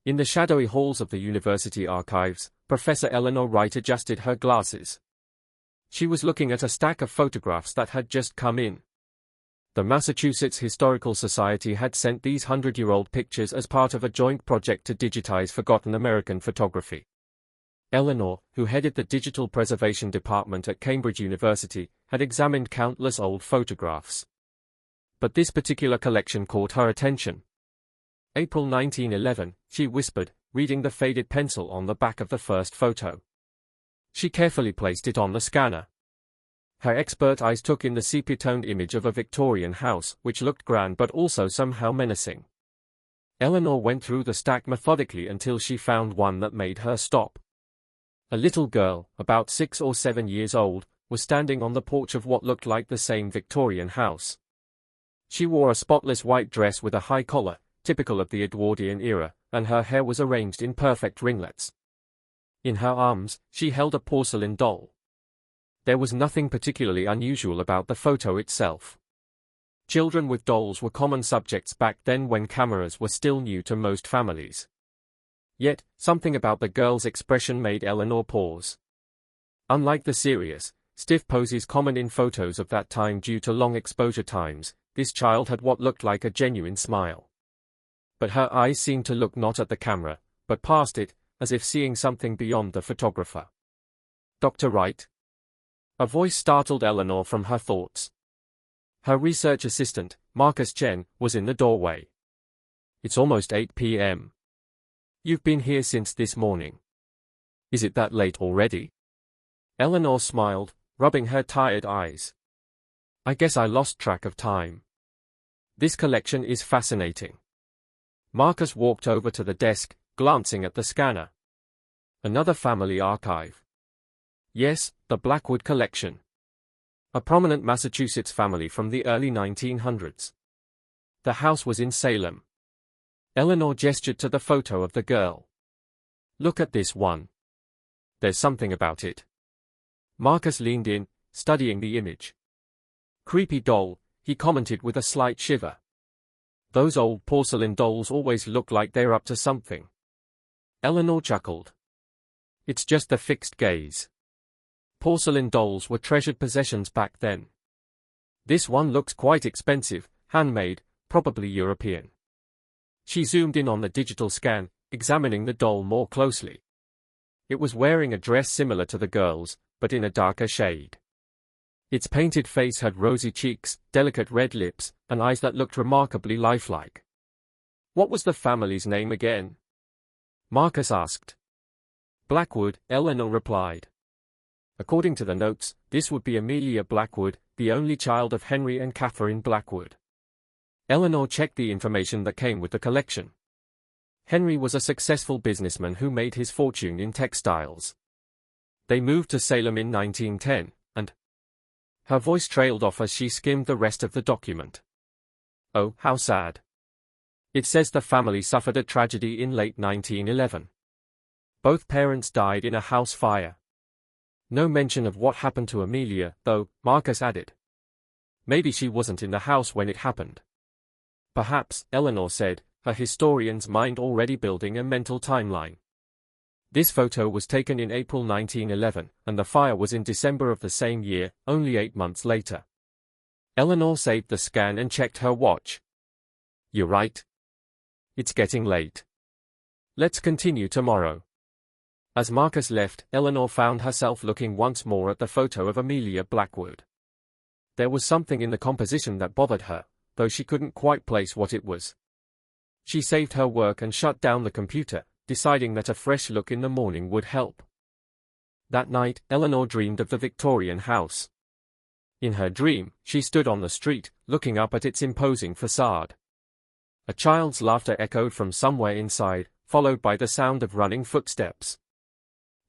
In the shadowy halls of the university archives, Professor Eleanor Wright adjusted her glasses. She was looking at a stack of photographs that had just come in. The Massachusetts Historical Society had sent these 100-year-old pictures as part of a joint project to digitize forgotten American photography. Eleanor, who headed the Digital Preservation Department at Cambridge University, had examined countless old photographs. But this particular collection caught her attention. April 1911, she whispered, reading the faded pencil on the back of the first photo. She carefully placed it on the scanner. Her expert eyes took in the sepia-toned image of a Victorian house, which looked grand but also somehow menacing. Eleanor went through the stack methodically until she found one that made her stop. A little girl, about 6 or 7 years old, was standing on the porch of what looked like the same Victorian house. She wore a spotless white dress with a high collar, typical of the Edwardian era, and her hair was arranged in perfect ringlets. In her arms, she held a porcelain doll. There was nothing particularly unusual about the photo itself. Children with dolls were common subjects back then when cameras were still new to most families. Yet, something about the girl's expression made Eleanor pause. Unlike the serious, stiff poses common in photos of that time due to long exposure times, this child had what looked like a genuine smile. But her eyes seemed to look not at the camera, but past it, as if seeing something beyond the photographer. "Dr. Wright?" A voice startled Eleanor from her thoughts. Her research assistant, Marcus Chen, was in the doorway. "It's almost 8 p.m. You've been here since this morning. Is it that late already?" Eleanor smiled, rubbing her tired eyes. "I guess I lost track of time. This collection is fascinating." Marcus walked over to the desk, glancing at the scanner. "Another family archive." "Yes, the Blackwood collection. A prominent Massachusetts family from the early 1900s. The house was in Salem." Eleanor gestured to the photo of the girl. "Look at this one. There's something about it." Marcus leaned in, studying the image. "Creepy doll," he commented with a slight shiver. "Those old porcelain dolls always look like they're up to something." Eleanor chuckled. "It's just the fixed gaze. Porcelain dolls were treasured possessions back then. This one looks quite expensive, handmade, probably European." She zoomed in on the digital scan, examining the doll more closely. It was wearing a dress similar to the girl's, but in a darker shade. Its painted face had rosy cheeks, delicate red lips, and eyes that looked remarkably lifelike. "What was the family's name again?" Marcus asked. "Blackwood," Eleanor replied. According to the notes, this would be Amelia Blackwood, the only child of Henry and Catherine Blackwood. Eleanor checked the information that came with the collection. Henry was a successful businessman who made his fortune in textiles. They moved to Salem in 1910, and... Her voice trailed off as she skimmed the rest of the document. "Oh, how sad. It says the family suffered a tragedy in late 1911. Both parents died in a house fire. No mention of what happened to Amelia, though," Marcus added. "Maybe she wasn't in the house when it happened." "Perhaps," Eleanor said, her historian's mind already building a mental timeline. This photo was taken in April 1911, and the fire was in December of the same year, only 8 months later. Eleanor saved the scan and checked her watch. "You're right. It's getting late. Let's continue tomorrow." As Marcus left, Eleanor found herself looking once more at the photo of Amelia Blackwood. There was something in the composition that bothered her, though she couldn't quite place what it was. She saved her work and shut down the computer, deciding that a fresh look in the morning would help. That night, Eleanor dreamed of the Victorian house. In her dream, she stood on the street, looking up at its imposing facade. A child's laughter echoed from somewhere inside, followed by the sound of running footsteps.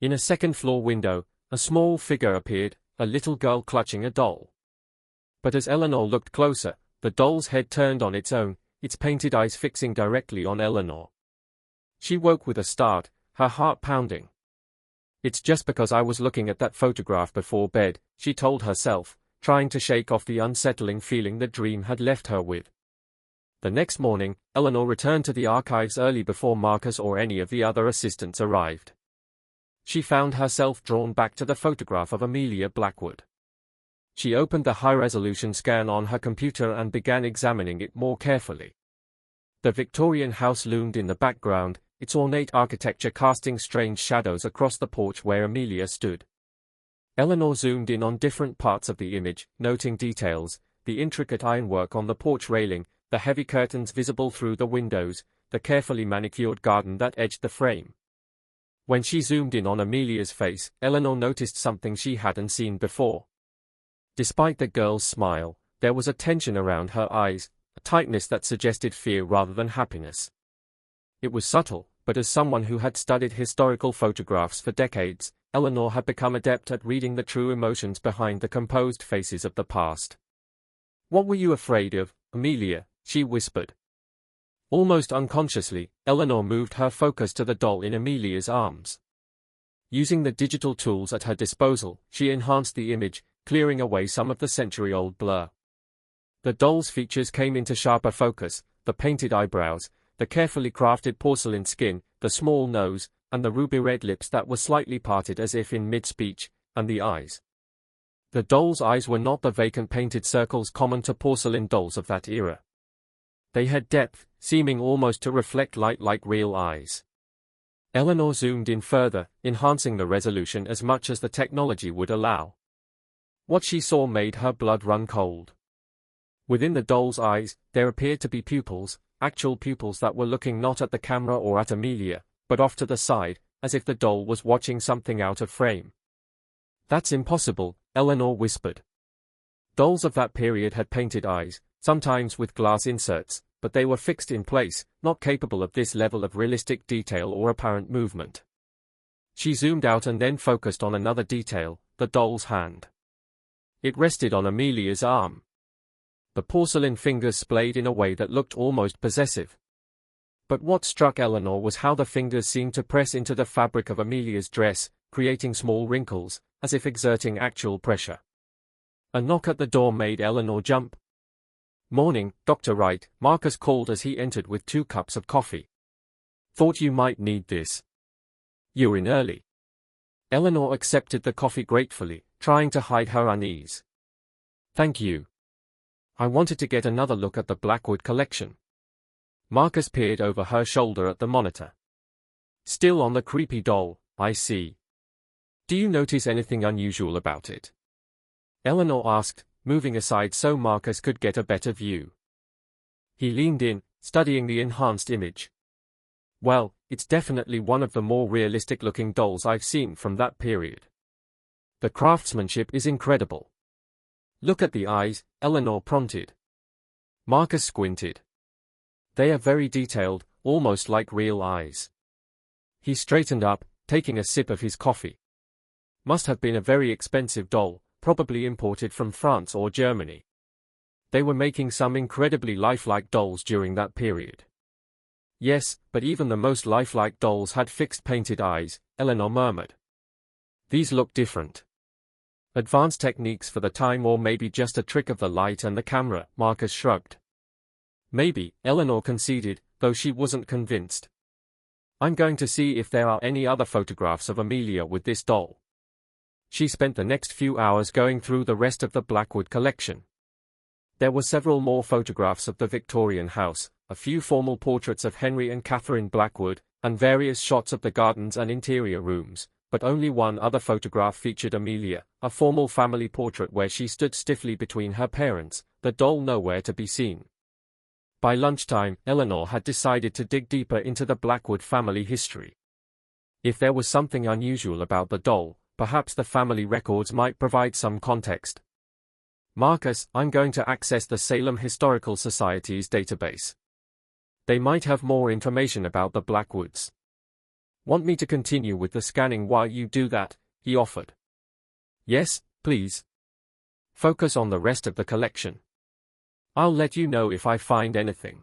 In a second-floor window, a small figure appeared, a little girl clutching a doll. But as Eleanor looked closer, the doll's head turned on its own, its painted eyes fixing directly on Eleanor. She woke with a start, her heart pounding. "It's just because I was looking at that photograph before bed," she told herself, trying to shake off the unsettling feeling the dream had left her with. The next morning, Eleanor returned to the archives early before Marcus or any of the other assistants arrived. She found herself drawn back to the photograph of Amelia Blackwood. She opened the high-resolution scan on her computer and began examining it more carefully. The Victorian house loomed in the background, its ornate architecture casting strange shadows across the porch where Amelia stood. Eleanor zoomed in on different parts of the image, noting details: the intricate ironwork on the porch railing, the heavy curtains visible through the windows, the carefully manicured garden that edged the frame. When she zoomed in on Amelia's face, Eleanor noticed something she hadn't seen before. Despite the girl's smile, there was a tension around her eyes, a tightness that suggested fear rather than happiness. It was subtle, but as someone who had studied historical photographs for decades, Eleanor had become adept at reading the true emotions behind the composed faces of the past. "What were you afraid of, Amelia?" she whispered. Almost unconsciously, Eleanor moved her focus to the doll in Amelia's arms. Using the digital tools at her disposal, she enhanced the image, clearing away some of the century-old blur. The doll's features came into sharper focus: the painted eyebrows, the carefully crafted porcelain skin, the small nose, and the ruby-red lips that were slightly parted as if in mid-speech, and the eyes. The doll's eyes were not the vacant painted circles common to porcelain dolls of that era. They had depth, seeming almost to reflect light like real eyes. Eleanor zoomed in further, enhancing the resolution as much as the technology would allow. What she saw made her blood run cold. Within the doll's eyes, there appeared to be pupils, actual pupils that were looking not at the camera or at Amelia, but off to the side, as if the doll was watching something out of frame. "That's impossible," Eleanor whispered. Dolls of that period had painted eyes, sometimes with glass inserts, but they were fixed in place, not capable of this level of realistic detail or apparent movement. She zoomed out and then focused on another detail: the doll's hand. It rested on Amelia's arm. The porcelain fingers splayed in a way that looked almost possessive. But what struck Eleanor was how the fingers seemed to press into the fabric of Amelia's dress, creating small wrinkles, as if exerting actual pressure. A knock at the door made Eleanor jump. "Morning, Dr. Wright," Marcus called as he entered with 2 cups of coffee. "Thought you might need this. You're in early." Eleanor accepted the coffee gratefully, trying to hide her unease. "Thank you. I wanted to get another look at the Blackwood collection." Marcus peered over her shoulder at the monitor. "Still on the creepy doll, I see. Do you notice anything unusual about it?" Eleanor asked, moving aside so Marcus could get a better view. He leaned in, studying the enhanced image. "Well, it's definitely one of the more realistic-looking dolls I've seen from that period. The craftsmanship is incredible." "Look at the eyes," Eleanor prompted. Marcus squinted. "They are very detailed, almost like real eyes." He straightened up, taking a sip of his coffee. "Must have been a very expensive doll, probably imported from France or Germany. They were making some incredibly lifelike dolls during that period." "Yes, but even the most lifelike dolls had fixed painted eyes," Eleanor murmured. "These look different. Advanced techniques for the time, or maybe just a trick of the light and the camera," Marcus shrugged. "Maybe," Eleanor conceded, though she wasn't convinced. "I'm going to see if there are any other photographs of Amelia with this doll." She spent the next few hours going through the rest of the Blackwood collection. There were several more photographs of the Victorian house, a few formal portraits of Henry and Catherine Blackwood, and various shots of the gardens and interior rooms, but only one other photograph featured Amelia, a formal family portrait where she stood stiffly between her parents, the doll nowhere to be seen. By lunchtime, Eleanor had decided to dig deeper into the Blackwood family history. If there was something unusual about the doll, perhaps the family records might provide some context. "Marcus, I'm going to access the Salem Historical Society's database. They might have more information about the Blackwoods." "Want me to continue with the scanning while you do that?" he offered. "Yes, please. Focus on the rest of the collection. I'll let you know if I find anything."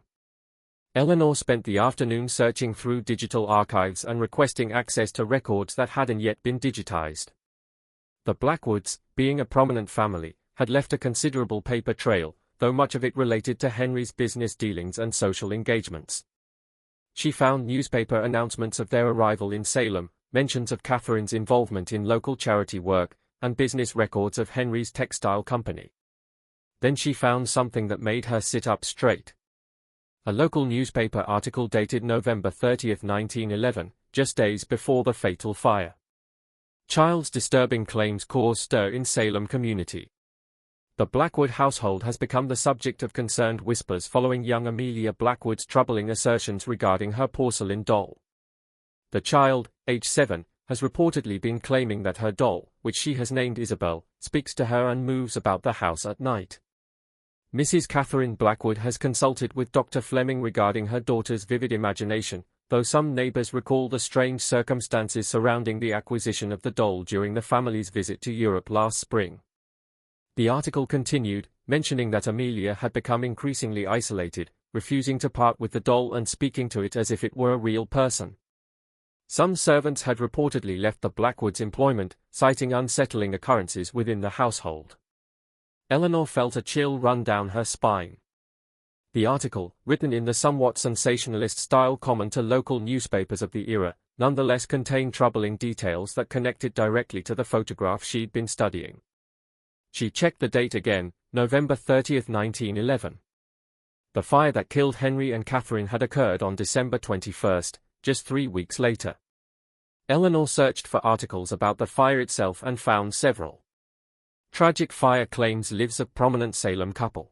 Eleanor spent the afternoon searching through digital archives and requesting access to records that hadn't yet been digitized. The Blackwoods, being a prominent family, had left a considerable paper trail, though much of it related to Henry's business dealings and social engagements. She found newspaper announcements of their arrival in Salem, mentions of Catherine's involvement in local charity work, and business records of Henry's textile company. Then she found something that made her sit up straight. A local newspaper article dated November 30, 1911, just days before the fatal fire. Child's disturbing claims cause stir in Salem community. The Blackwood household has become the subject of concerned whispers following young Amelia Blackwood's troubling assertions regarding her porcelain doll. The child, age 7, has reportedly been claiming that her doll, which she has named Isabel, speaks to her and moves about the house at night. Mrs. Catherine Blackwood has consulted with Dr. Fleming regarding her daughter's vivid imagination, though some neighbors recall the strange circumstances surrounding the acquisition of the doll during the family's visit to Europe last spring. The article continued, mentioning that Amelia had become increasingly isolated, refusing to part with the doll and speaking to it as if it were a real person. Some servants had reportedly left the Blackwoods' employment, citing unsettling occurrences within the household. Eleanor felt a chill run down her spine. The article, written in the somewhat sensationalist style common to local newspapers of the era, nonetheless contained troubling details that connected directly to the photograph she'd been studying. She checked the date again, November 30, 1911. The fire that killed Henry and Catherine had occurred on December 21, just 3 weeks later. Eleanor searched for articles about the fire itself and found several. Tragic fire claims lives of prominent Salem couple.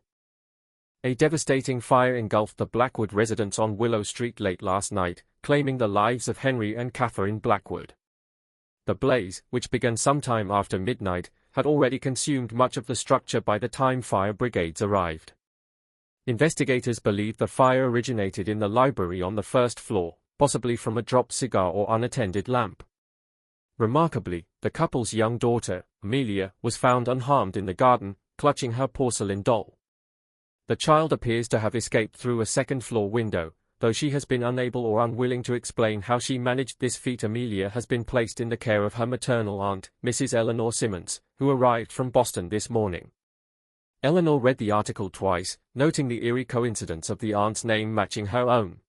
A devastating fire engulfed the Blackwood residence on Willow Street late last night, claiming the lives of Henry and Catherine Blackwood. The blaze, which began sometime after midnight, had already consumed much of the structure by the time fire brigades arrived. Investigators believe the fire originated in the library on the first floor, possibly from a dropped cigar or unattended lamp. Remarkably, the couple's young daughter, Amelia, was found unharmed in the garden, clutching her porcelain doll. The child appears to have escaped through a second-floor window, though she has been unable or unwilling to explain how she managed this feat. Amelia has been placed in the care of her maternal aunt, Mrs. Eleanor Simmons, who arrived from Boston this morning. Eleanor read the article twice, noting the eerie coincidence of the aunt's name matching her own.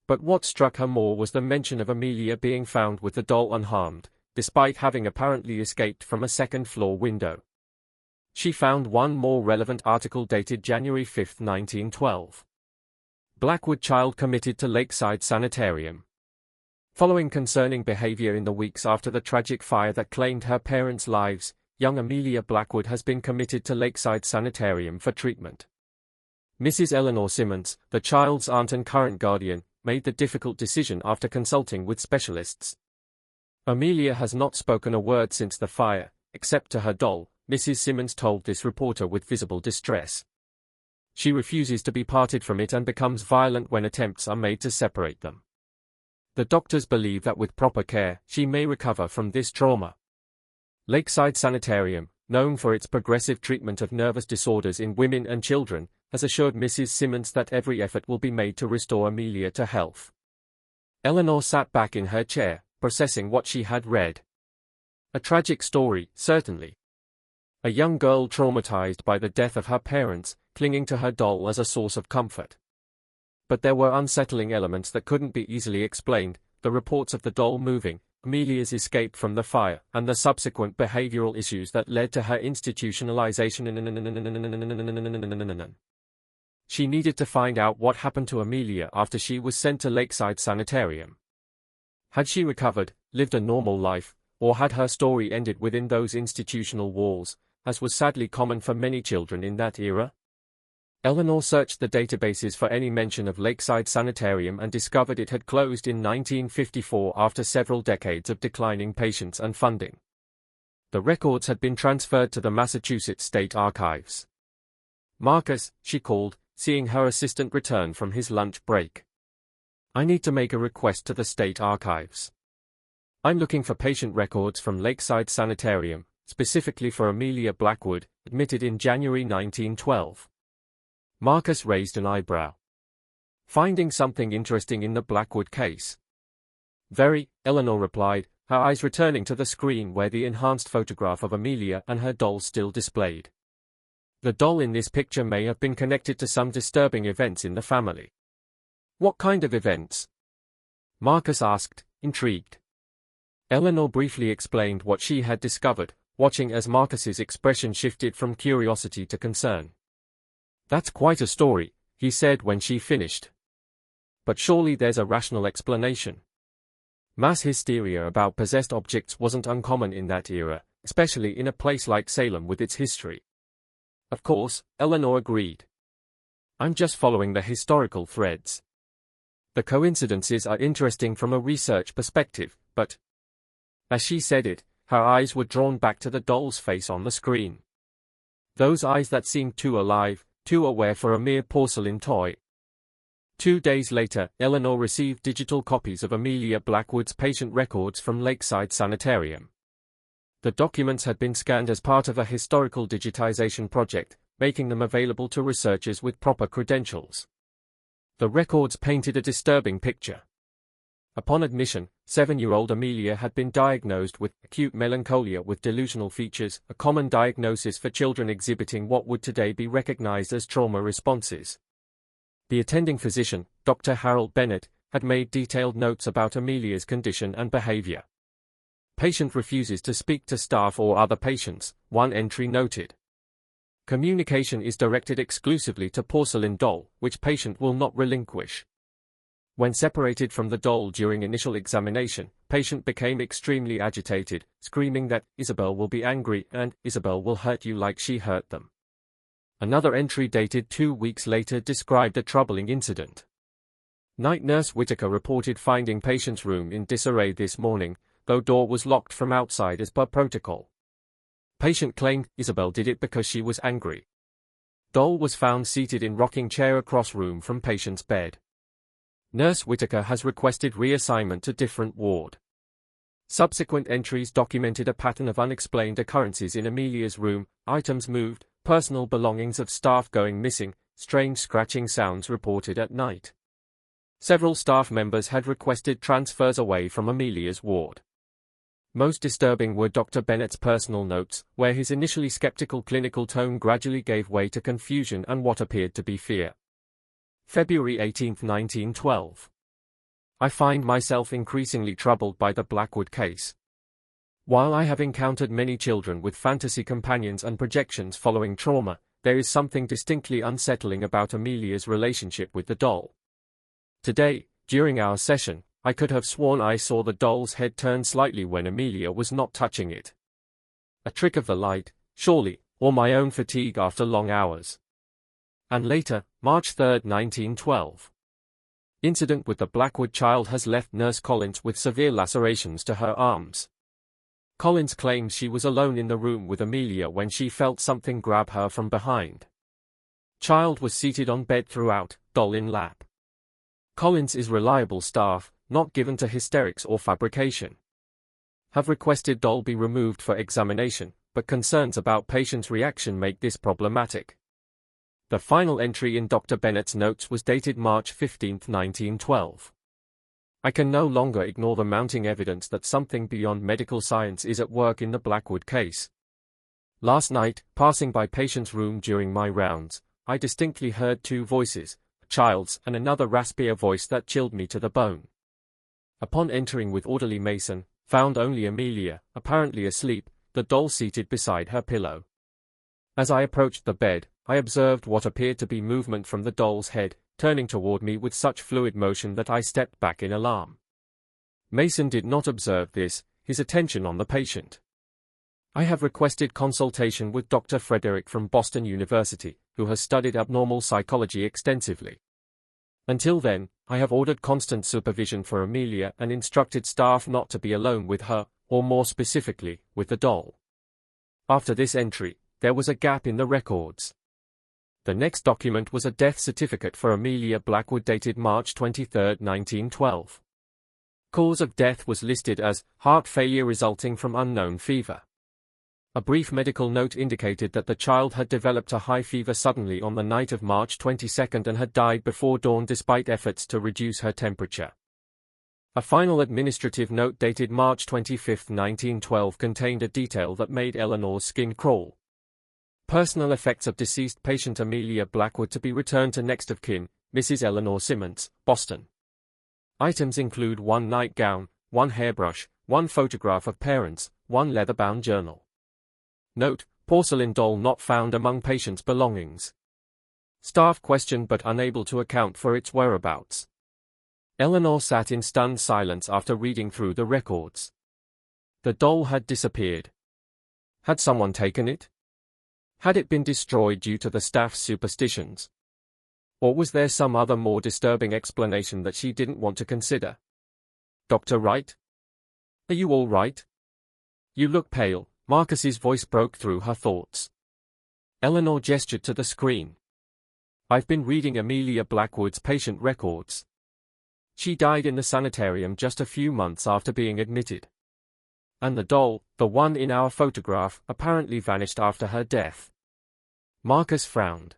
But what struck her more was the mention of Amelia being found with the doll unharmed, despite having apparently escaped from a second-floor window. She found one more relevant article dated January 5, 1912. Blackwood child committed to Lakeside Sanitarium. Following concerning behavior in the weeks after the tragic fire that claimed her parents' lives, young Amelia Blackwood has been committed to Lakeside Sanitarium for treatment. Mrs. Eleanor Simmons, the child's aunt and current guardian, made the difficult decision after consulting with specialists. Amelia has not spoken a word since the fire, except to her doll, Mrs. Simmons told this reporter with visible distress. She refuses to be parted from it and becomes violent when attempts are made to separate them. The doctors believe that with proper care, she may recover from this trauma. Lakeside Sanitarium, known for its progressive treatment of nervous disorders in women and children, has assured Mrs. Simmons that every effort will be made to restore Amelia to health. Eleanor sat back in her chair, processing what she had read. A tragic story, certainly. A young girl traumatized by the death of her parents, clinging to her doll as a source of comfort. But there were unsettling elements that couldn't be easily explained: the reports of the doll moving, Amelia's escape from the fire, and the subsequent behavioral issues that led to her institutionalization. She needed to find out what happened to Amelia after she was sent to Lakeside Sanitarium. Had she recovered, lived a normal life, or had her story ended within those institutional walls, as was sadly common for many children in that era? Eleanor searched the databases for any mention of Lakeside Sanitarium and discovered it had closed in 1954 after several decades of declining patients and funding. The records had been transferred to the Massachusetts State Archives. "Marcus," she called, seeing her assistant return from his lunch break. "I need to make a request to the State Archives. I'm looking for patient records from Lakeside Sanitarium, specifically for Amelia Blackwood, admitted in January 1912. Marcus raised an eyebrow. "Finding something interesting in the Blackwood case?" "Very," Eleanor replied, her eyes returning to the screen where the enhanced photograph of Amelia and her doll still displayed. The doll in this picture may have been connected to some disturbing events in the family. What kind of events? Marcus asked, intrigued. Eleanor briefly explained what she had discovered, watching as Marcus's expression shifted from curiosity to concern. That's quite a story, he said when she finished. But surely there's a rational explanation. Mass hysteria about possessed objects wasn't uncommon in that era, especially in a place like Salem with its history. Of course, Eleanor agreed. I'm just following the historical threads. The coincidences are interesting from a research perspective, but... As she said it, her eyes were drawn back to the doll's face on the screen. Those eyes that seemed too alive, too aware for a mere porcelain toy. 2 days later, Eleanor received digital copies of Amelia Blackwood's patient records from Lakeside Sanitarium. The documents had been scanned as part of a historical digitization project, making them available to researchers with proper credentials. The records painted a disturbing picture. Upon admission, 7-year-old Amelia had been diagnosed with acute melancholia with delusional features, a common diagnosis for children exhibiting what would today be recognized as trauma responses. The attending physician, Dr. Harold Bennett, had made detailed notes about Amelia's condition and behavior. Patient refuses to speak to staff or other patients, one entry noted. Communication is directed exclusively to porcelain doll, which patient will not relinquish. When separated from the doll during initial examination, patient became extremely agitated, screaming that Isabel will be angry and Isabel will hurt you like she hurt them. Another entry dated 2 weeks later described a troubling incident. Night nurse Whitaker reported finding patient's room in disarray this morning, though door was locked from outside as per protocol. Patient claimed Isabel did it because she was angry. Doll was found seated in rocking chair across room from patient's bed. Nurse Whitaker has requested reassignment to different ward. Subsequent entries documented a pattern of unexplained occurrences in Amelia's room, items moved, personal belongings of staff going missing, strange scratching sounds reported at night. Several staff members had requested transfers away from Amelia's ward. Most disturbing were Dr. Bennett's personal notes, where his initially skeptical clinical tone gradually gave way to confusion and what appeared to be fear. February 18, 1912. I find myself increasingly troubled by the Blackwood case. While I have encountered many children with fantasy companions and projections following trauma, there is something distinctly unsettling about Amelia's relationship with the doll. Today, during our session, I could have sworn I saw the doll's head turn slightly when Amelia was not touching it. A trick of the light, surely, or my own fatigue after long hours. And later, March 3, 1912. Incident with the Blackwood child has left Nurse Collins with severe lacerations to her arms. Collins claims she was alone in the room with Amelia when she felt something grab her from behind. Child was seated on bed throughout, doll in lap. Collins is reliable staff, not given to hysterics or fabrication. Have requested doll be removed for examination, but concerns about patient's reaction make this problematic. The final entry in Dr. Bennett's notes was dated March 15, 1912. I can no longer ignore the mounting evidence that something beyond medical science is at work in the Blackwood case. Last night, passing by patient's room during my rounds, I distinctly heard 2 voices, a child's and another raspier voice that chilled me to the bone. Upon entering with orderly Mason, found only Amelia, apparently asleep, the doll seated beside her pillow. As I approached the bed, I observed what appeared to be movement from the doll's head, turning toward me with such fluid motion that I stepped back in alarm. Mason did not observe this, his attention on the patient. I have requested consultation with Dr. Frederick from Boston University, who has studied abnormal psychology extensively. Until then, I have ordered constant supervision for Amelia and instructed staff not to be alone with her, or more specifically, with the doll. After this entry, there was a gap in the records. The next document was a death certificate for Amelia Blackwood dated March 23, 1912. Cause of death was listed as heart failure resulting from unknown fever. A brief medical note indicated that the child had developed a high fever suddenly on the night of March 22 and had died before dawn despite efforts to reduce her temperature. A final administrative note dated March 25, 1912 contained a detail that made Eleanor's skin crawl. Personal effects of deceased patient Amelia Blackwood to be returned to next of kin, Mrs. Eleanor Simmons, Boston. Items include 1 nightgown, 1 hairbrush, 1 photograph of parents, 1 leather-bound journal. Note: porcelain doll not found among patient's belongings. Staff questioned but unable to account for its whereabouts. Eleanor sat in stunned silence after reading through the records. The doll had disappeared. Had someone taken it? Had it been destroyed due to the staff's superstitions? Or was there some other more disturbing explanation that she didn't want to consider? Dr. Wright? Are you all right? You look pale. Marcus's voice broke through her thoughts. Eleanor gestured to the screen. I've been reading Amelia Blackwood's patient records. She died in the sanitarium just a few months after being admitted. And the doll, the one in our photograph, apparently vanished after her death. Marcus frowned.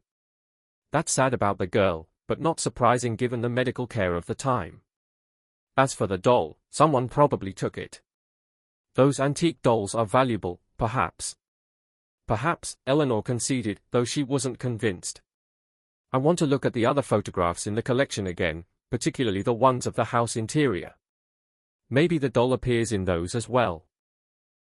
That's sad about the girl, but not surprising given the medical care of the time. As for the doll, someone probably took it. Those antique dolls are valuable, perhaps. Perhaps, Eleanor conceded, though she wasn't convinced. I want to look at the other photographs in the collection again, particularly the ones of the house interior. Maybe the doll appears in those as well.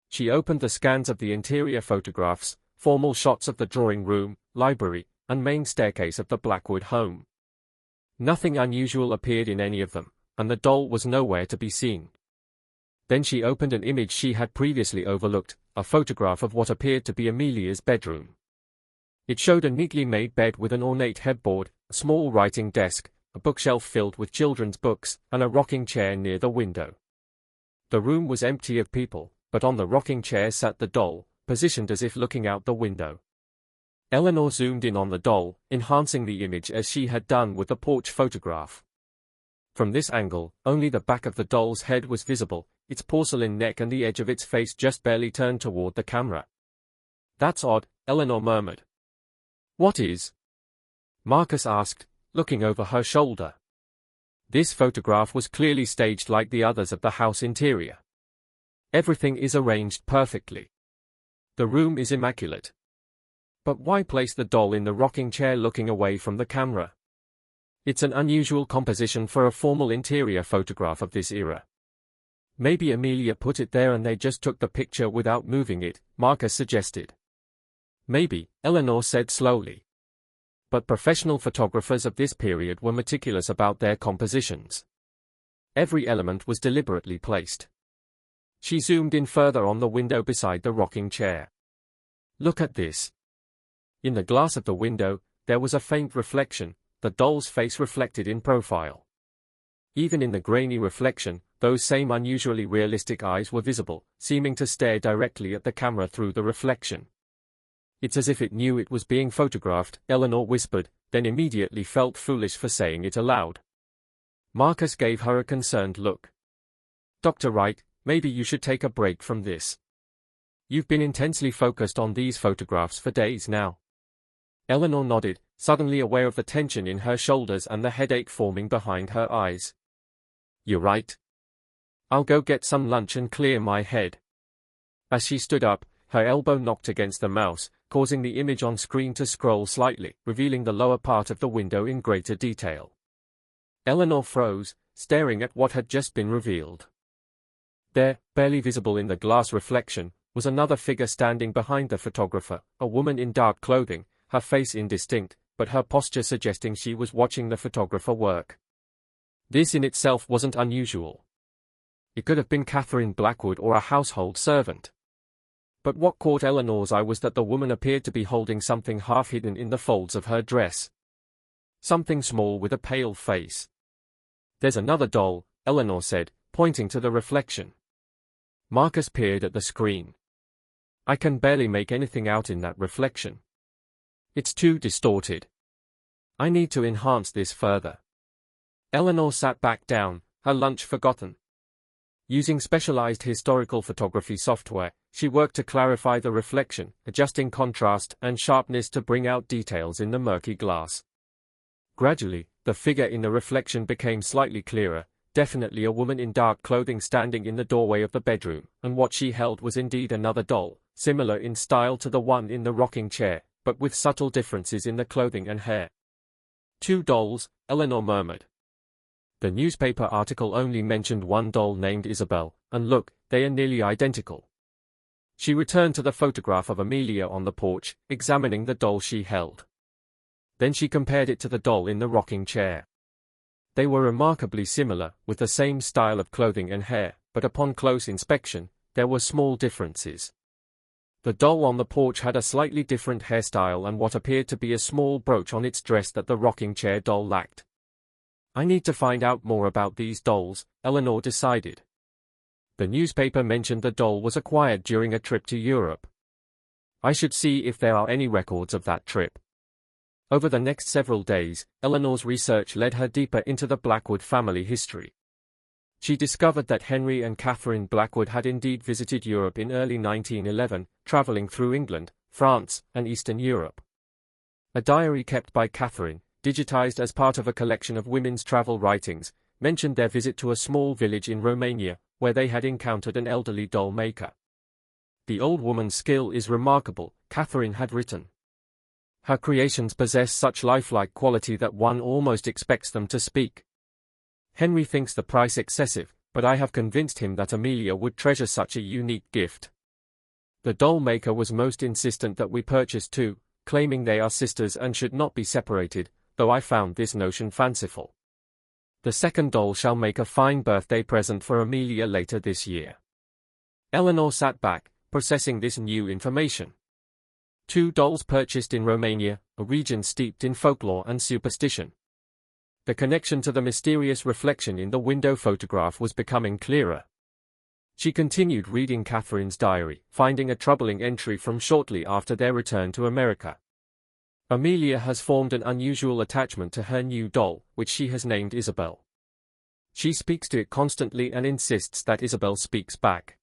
She opened the scans of the interior photographs, formal shots of the drawing room, library, and main staircase of the Blackwood home. Nothing unusual appeared in any of them, and the doll was nowhere to be seen. Then she opened an image she had previously overlooked, a photograph of what appeared to be Amelia's bedroom. It showed a neatly made bed with an ornate headboard, a small writing desk, a bookshelf filled with children's books, and a rocking chair near the window. The room was empty of people, but on the rocking chair sat the doll, positioned as if looking out the window. Eleanor zoomed in on the doll, enhancing the image as she had done with the porch photograph. From this angle, only the back of the doll's head was visible, its porcelain neck and the edge of its face just barely turned toward the camera. That's odd, Eleanor murmured. What is? Marcus asked, looking over her shoulder. This photograph was clearly staged like the others of the house interior. Everything is arranged perfectly. The room is immaculate. But why place the doll in the rocking chair looking away from the camera? It's an unusual composition for a formal interior photograph of this era. Maybe Amelia put it there and they just took the picture without moving it, Marcus suggested. Maybe, Eleanor said slowly. But professional photographers of this period were meticulous about their compositions. Every element was deliberately placed. She zoomed in further on the window beside the rocking chair. Look at this. In the glass of the window, there was a faint reflection, the doll's face reflected in profile. Even in the grainy reflection, those same unusually realistic eyes were visible, seeming to stare directly at the camera through the reflection. It's as if it knew it was being photographed, Eleanor whispered, then immediately felt foolish for saying it aloud. Marcus gave her a concerned look. Dr. Wright, maybe you should take a break from this. You've been intensely focused on these photographs for days now. Eleanor nodded, suddenly aware of the tension in her shoulders and the headache forming behind her eyes. You're right. I'll go get some lunch and clear my head. As she stood up, her elbow knocked against the mouse, causing the image on screen to scroll slightly, revealing the lower part of the window in greater detail. Eleanor froze, staring at what had just been revealed. There, barely visible in the glass reflection, was another figure standing behind the photographer, a woman in dark clothing, her face indistinct, but her posture suggesting she was watching the photographer work. This in itself wasn't unusual. It could have been Catherine Blackwood or a household servant. But what caught Eleanor's eye was that the woman appeared to be holding something half hidden in the folds of her dress. Something small with a pale face. There's another doll, Eleanor said, pointing to the reflection. Marcus peered at the screen. I can barely make anything out in that reflection. It's too distorted. I need to enhance this further. Eleanor sat back down, her lunch forgotten. Using specialized historical photography software, she worked to clarify the reflection, adjusting contrast and sharpness to bring out details in the murky glass. Gradually, the figure in the reflection became slightly clearer, definitely a woman in dark clothing standing in the doorway of the bedroom, and what she held was indeed another doll, similar in style to the one in the rocking chair, but with subtle differences in the clothing and hair. "Two dolls," Eleanor murmured. The newspaper article only mentioned one doll named Isabel, and look, they are nearly identical. She returned to the photograph of Amelia on the porch, examining the doll she held. Then she compared it to the doll in the rocking chair. They were remarkably similar, with the same style of clothing and hair, but upon close inspection, there were small differences. The doll on the porch had a slightly different hairstyle and what appeared to be a small brooch on its dress that the rocking chair doll lacked. I need to find out more about these dolls, Eleanor decided. The newspaper mentioned the doll was acquired during a trip to Europe. I should see if there are any records of that trip. Over the next several days, Eleanor's research led her deeper into the Blackwood family history. She discovered that Henry and Catherine Blackwood had indeed visited Europe in early 1911, traveling through England, France, and Eastern Europe. A diary kept by Catherine, digitized as part of a collection of women's travel writings, mentioned their visit to a small village in Romania, where they had encountered an elderly doll maker. "The old woman's skill is remarkable," Catherine had written. "Her creations possess such lifelike quality that one almost expects them to speak. Henry thinks the price excessive, but I have convinced him that Amelia would treasure such a unique gift. The doll maker was most insistent that we purchase two, claiming they are sisters and should not be separated, though I found this notion fanciful. The second doll shall make a fine birthday present for Amelia later this year." Eleanor sat back, processing this new information. Two dolls purchased in Romania, a region steeped in folklore and superstition. The connection to the mysterious reflection in the window photograph was becoming clearer. She continued reading Catherine's diary, finding a troubling entry from shortly after their return to America. "Amelia has formed an unusual attachment to her new doll, which she has named Isabel. She speaks to it constantly and insists that Isabel speaks back.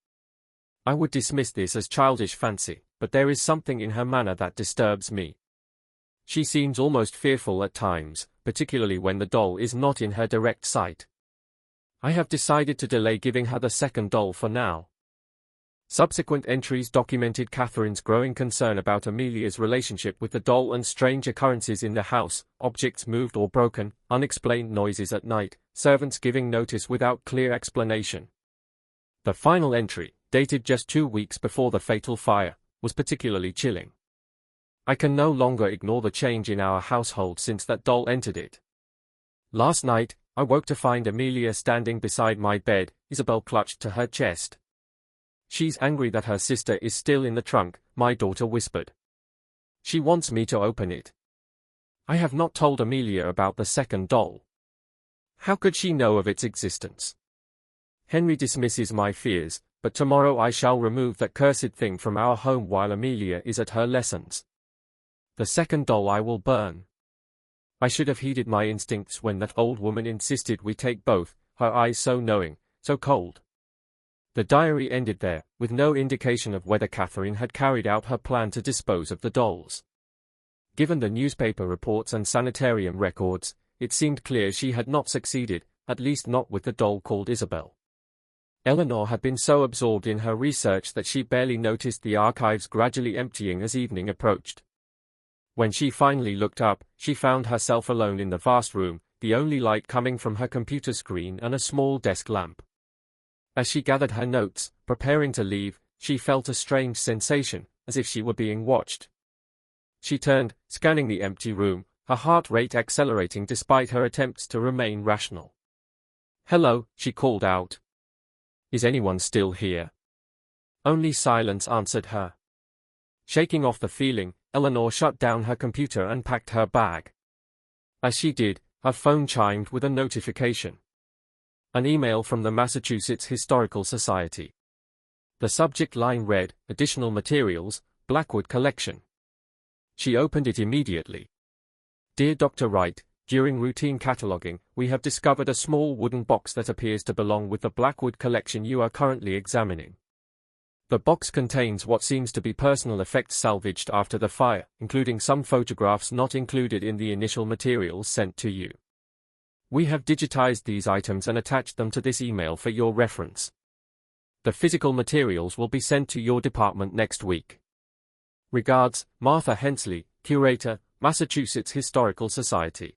I would dismiss this as childish fancy, but there is something in her manner that disturbs me. She seems almost fearful at times, particularly when the doll is not in her direct sight. I have decided to delay giving her the second doll for now." Subsequent entries documented Catherine's growing concern about Amelia's relationship with the doll and strange occurrences in the house, objects moved or broken, unexplained noises at night, servants giving notice without clear explanation. The final entry, dated just 2 weeks before the fatal fire, was particularly chilling. "I can no longer ignore the change in our household since that doll entered it. Last night, I woke to find Amelia standing beside my bed, Isabel clutched to her chest. She's angry that her sister is still in the trunk," my daughter whispered. "She wants me to open it. I have not told Amelia about the second doll. How could she know of its existence? Henry dismisses my fears, but tomorrow I shall remove that cursed thing from our home while Amelia is at her lessons. The second doll I will burn. I should have heeded my instincts when that old woman insisted we take both, her eyes so knowing, so cold." The diary ended there, with no indication of whether Catherine had carried out her plan to dispose of the dolls. Given the newspaper reports and sanitarium records, it seemed clear she had not succeeded, at least not with the doll called Isabel. Eleanor had been so absorbed in her research that she barely noticed the archives gradually emptying as evening approached. When she finally looked up, she found herself alone in the vast room, the only light coming from her computer screen and a small desk lamp. As she gathered her notes, preparing to leave, she felt a strange sensation, as if she were being watched. She turned, scanning the empty room, her heart rate accelerating despite her attempts to remain rational. "Hello," she called out. "Is anyone still here?" Only silence answered her. Shaking off the feeling, Eleanor shut down her computer and packed her bag. As she did, her phone chimed with a notification. An email from the Massachusetts Historical Society. The subject line read, "Additional Materials, Blackwood Collection." She opened it immediately. "Dear Dr. Wright, during routine cataloging, we have discovered a small wooden box that appears to belong with the Blackwood collection you are currently examining. The box contains what seems to be personal effects salvaged after the fire, including some photographs not included in the initial materials sent to you. We have digitized these items and attached them to this email for your reference. The physical materials will be sent to your department next week. Regards, Martha Hensley, Curator, Massachusetts Historical Society.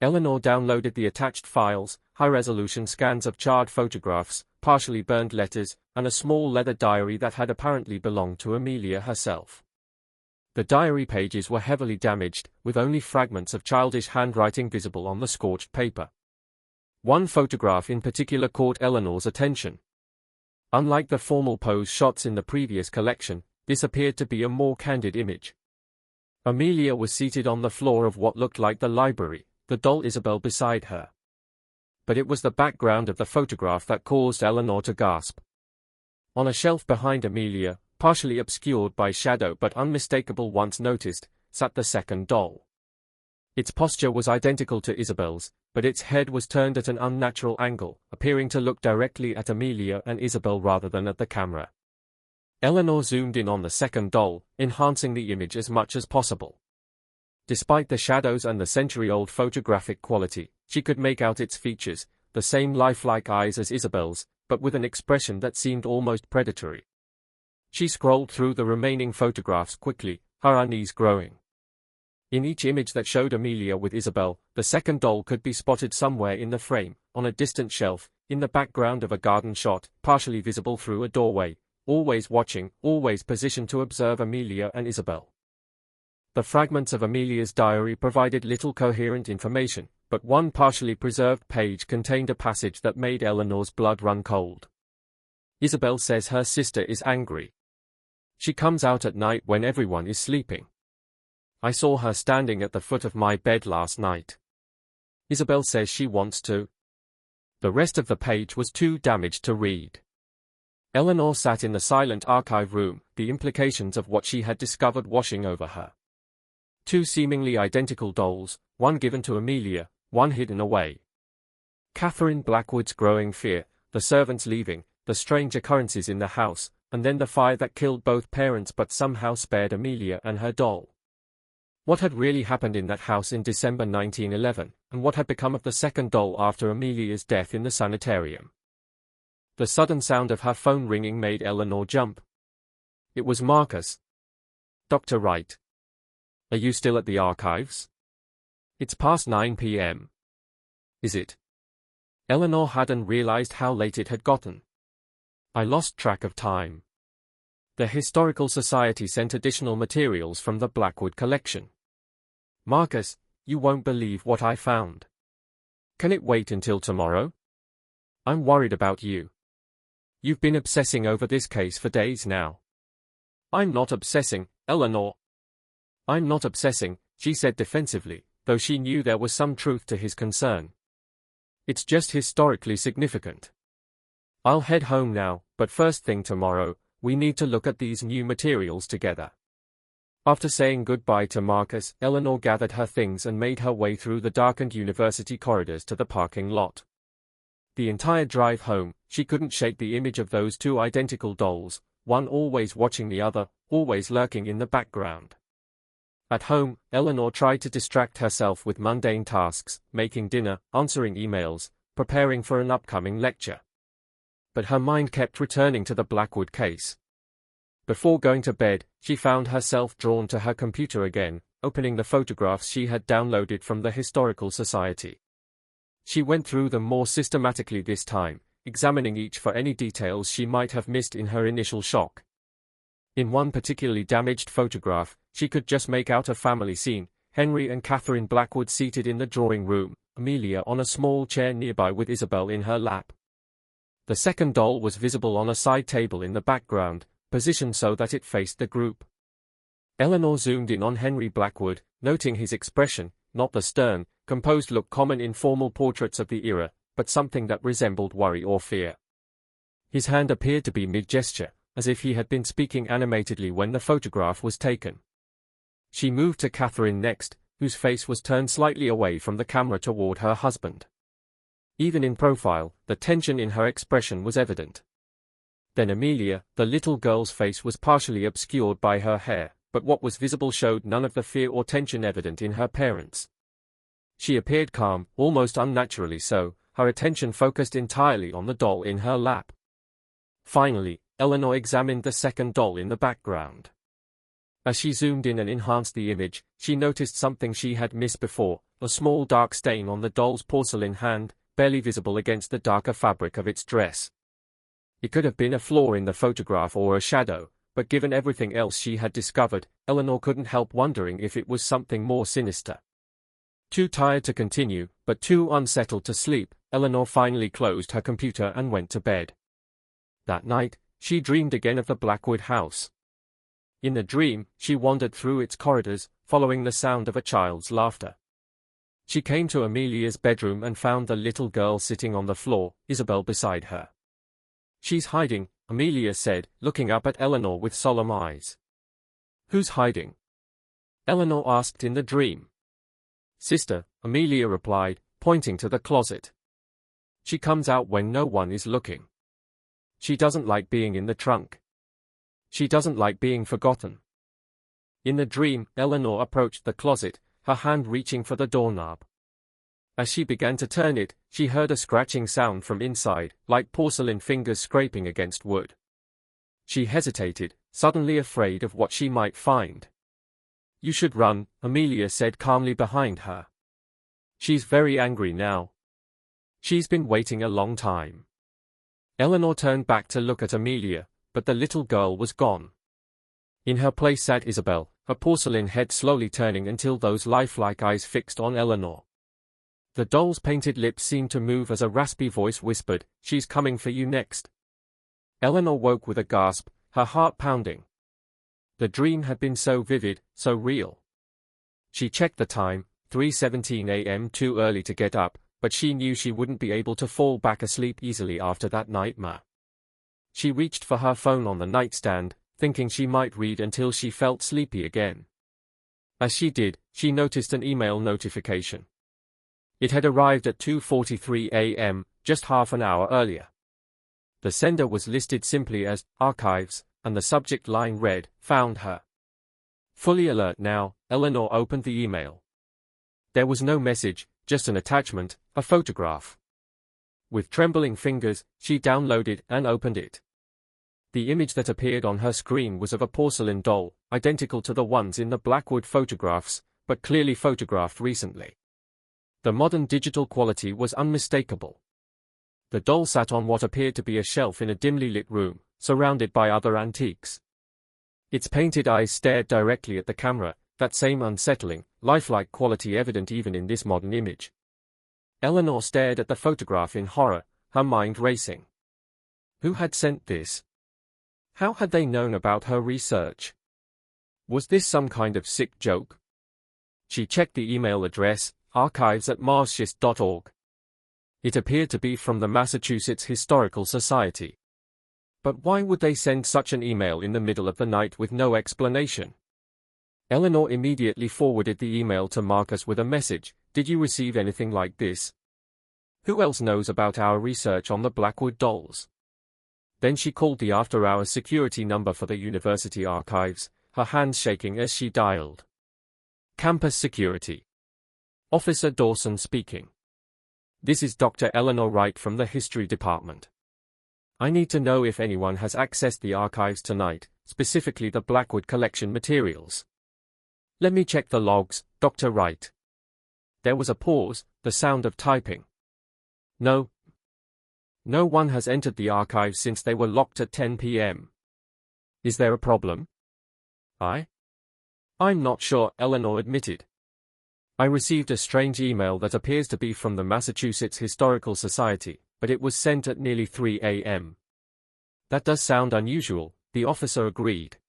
Eleanor downloaded the attached files, high-resolution scans of charred photographs, partially burned letters, and a small leather diary that had apparently belonged to Amelia herself. The diary pages were heavily damaged, with only fragments of childish handwriting visible on the scorched paper. One photograph in particular caught Eleanor's attention. Unlike the formal pose shots in the previous collection, this appeared to be a more candid image. Amelia was seated on the floor of what looked like the library, the doll Isabel beside her. But it was the background of the photograph that caused Eleanor to gasp. On a shelf behind Amelia, partially obscured by shadow but unmistakable once noticed, sat the second doll. Its posture was identical to Isabel's, but its head was turned at an unnatural angle, appearing to look directly at Amelia and Isabel rather than at the camera. Eleanor zoomed in on the second doll, enhancing the image as much as possible. Despite the shadows and the century-old photographic quality, she could make out its features, the same lifelike eyes as Isabel's, but with an expression that seemed almost predatory. She scrolled through the remaining photographs quickly, her unease growing. In each image that showed Amelia with Isabel, the second doll could be spotted somewhere in the frame, on a distant shelf, in the background of a garden shot, partially visible through a doorway, always watching, always positioned to observe Amelia and Isabel. The fragments of Amelia's diary provided little coherent information, but one partially preserved page contained a passage that made Eleanor's blood run cold. Isabel says her sister is angry. She comes out at night when everyone is sleeping. I saw her standing at the foot of my bed last night. Isabel says she wants to. The rest of the page was too damaged to read. Eleanor sat in the silent archive room, the implications of what she had discovered washing over her. Two seemingly identical dolls, one given to Amelia, one hidden away. Catherine Blackwood's growing fear, the servants leaving, the strange occurrences in the house, and then the fire that killed both parents but somehow spared Amelia and her doll. What had really happened in that house in December 1911, and what had become of the second doll after Amelia's death in the sanitarium? The sudden sound of her phone ringing made Eleanor jump. It was Marcus. Dr. Wright. Are you still at the archives? It's past 9 p.m. Is it? Eleanor hadn't realized how late it had gotten. I lost track of time. The Historical Society sent additional materials from the Blackwood collection. Marcus, you won't believe what I found. Can it wait until tomorrow? I'm worried about you. You've been obsessing over this case for days now. I'm not obsessing, Eleanor. I'm not obsessing, she said defensively, though she knew there was some truth to his concern. It's just historically significant. I'll head home now, but first thing tomorrow, we need to look at these new materials together. After saying goodbye to Marcus, Eleanor gathered her things and made her way through the darkened university corridors to the parking lot. The entire drive home, she couldn't shake the image of those two identical dolls, one always watching the other, always lurking in the background. At home, Eleanor tried to distract herself with mundane tasks, making dinner, answering emails, preparing for an upcoming lecture. But her mind kept returning to the Blackwood case. Before going to bed, she found herself drawn to her computer again, opening the photographs she had downloaded from the Historical Society. She went through them more systematically this time, examining each for any details she might have missed in her initial shock. In one particularly damaged photograph, she could just make out a family scene, Henry and Catherine Blackwood seated in the drawing room, Amelia on a small chair nearby with Isabel in her lap. The second doll was visible on a side table in the background, positioned so that it faced the group. Eleanor zoomed in on Henry Blackwood, noting his expression, not the stern, composed look common in formal portraits of the era, but something that resembled worry or fear. His hand appeared to be mid-gesture, as if he had been speaking animatedly when the photograph was taken. She moved to Catherine next, whose face was turned slightly away from the camera toward her husband. Even in profile, the tension in her expression was evident. Then Amelia, the little girl's face was partially obscured by her hair, but what was visible showed none of the fear or tension evident in her parents. She appeared calm, almost unnaturally so, her attention focused entirely on the doll in her lap. Finally, Eleanor examined the second doll in the background. As she zoomed in and enhanced the image, she noticed something she had missed before, a small dark stain on the doll's porcelain hand, barely visible against the darker fabric of its dress. It could have been a flaw in the photograph or a shadow, but given everything else she had discovered, Eleanor couldn't help wondering if it was something more sinister. Too tired to continue, but too unsettled to sleep, Eleanor finally closed her computer and went to bed. That night, she dreamed again of the Blackwood house. In the dream, she wandered through its corridors, following the sound of a child's laughter. She came to Amelia's bedroom and found the little girl sitting on the floor, Isabel beside her. "She's hiding," Amelia said, looking up at Eleanor with solemn eyes. "Who's hiding?" Eleanor asked in the dream. "Sister," Amelia replied, pointing to the closet. "She comes out when no one is looking. She doesn't like being in the trunk. She doesn't like being forgotten." In the dream, Eleanor approached the closet, her hand reaching for the doorknob. As she began to turn it, she heard a scratching sound from inside, like porcelain fingers scraping against wood. She hesitated, suddenly afraid of what she might find. "You should run," Amelia said calmly behind her. "She's very angry now. She's been waiting a long time." Eleanor turned back to look at Amelia, but the little girl was gone. In her place sat Isabel, her porcelain head slowly turning until those lifelike eyes fixed on Eleanor. The doll's painted lips seemed to move as a raspy voice whispered, "She's coming for you next." Eleanor woke with a gasp, her heart pounding. The dream had been so vivid, so real. She checked the time, 3:17 a.m. too early to get up, but she knew she wouldn't be able to fall back asleep easily after that nightmare. She reached for her phone on the nightstand, thinking she might read until she felt sleepy again. As she did, she noticed an email notification. It had arrived at 2:43 a.m., just half an hour earlier. The sender was listed simply as Archives, and the subject line read, "Found her." Fully alert now, Eleanor opened the email. There was no message, just an attachment, a photograph. With trembling fingers, she downloaded and opened it. The image that appeared on her screen was of a porcelain doll, identical to the ones in the Blackwood photographs, but clearly photographed recently. The modern digital quality was unmistakable. The doll sat on what appeared to be a shelf in a dimly lit room, surrounded by other antiques. Its painted eyes stared directly at the camera, that same unsettling, lifelike quality evident even in this modern image. Eleanor stared at the photograph in horror, her mind racing. Who had sent this? How had they known about her research? Was this some kind of sick joke? She checked the email address, archives@marshist.org. It appeared to be from the Massachusetts Historical Society. But why would they send such an email in the middle of the night with no explanation? Eleanor immediately forwarded the email to Marcus with a message, "Did you receive anything like this? Who else knows about our research on the Blackwood dolls?" Then she called the after-hours security number for the university archives, her hands shaking as she dialed. Campus Security. Officer Dawson speaking. "This is Dr. Eleanor Wright from the History Department. I need to know if anyone has accessed the archives tonight, specifically the Blackwood collection materials." "Let me check the logs, Dr. Wright." There was a pause, the sound of typing. No one has entered the archives since they were locked at 10 p.m. Is there a problem? I'm not sure, Eleanor admitted. I received a strange email that appears to be from the Massachusetts Historical Society, but it was sent at nearly 3 a.m. That does sound unusual, the officer agreed.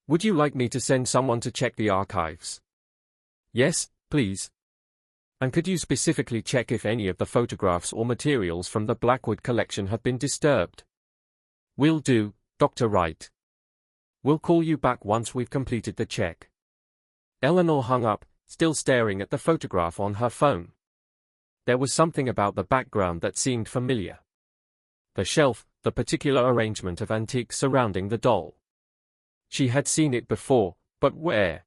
Would you like me to send someone to check the archives? Yes, please. And could you specifically check if any of the photographs or materials from the Blackwood collection have been disturbed? Will do, Dr. Wright. We'll call you back once we've completed the check. Eleanor hung up, still staring at the photograph on her phone. There was something about the background that seemed familiar. The shelf, the particular arrangement of antiques surrounding the doll. She had seen it before, but where?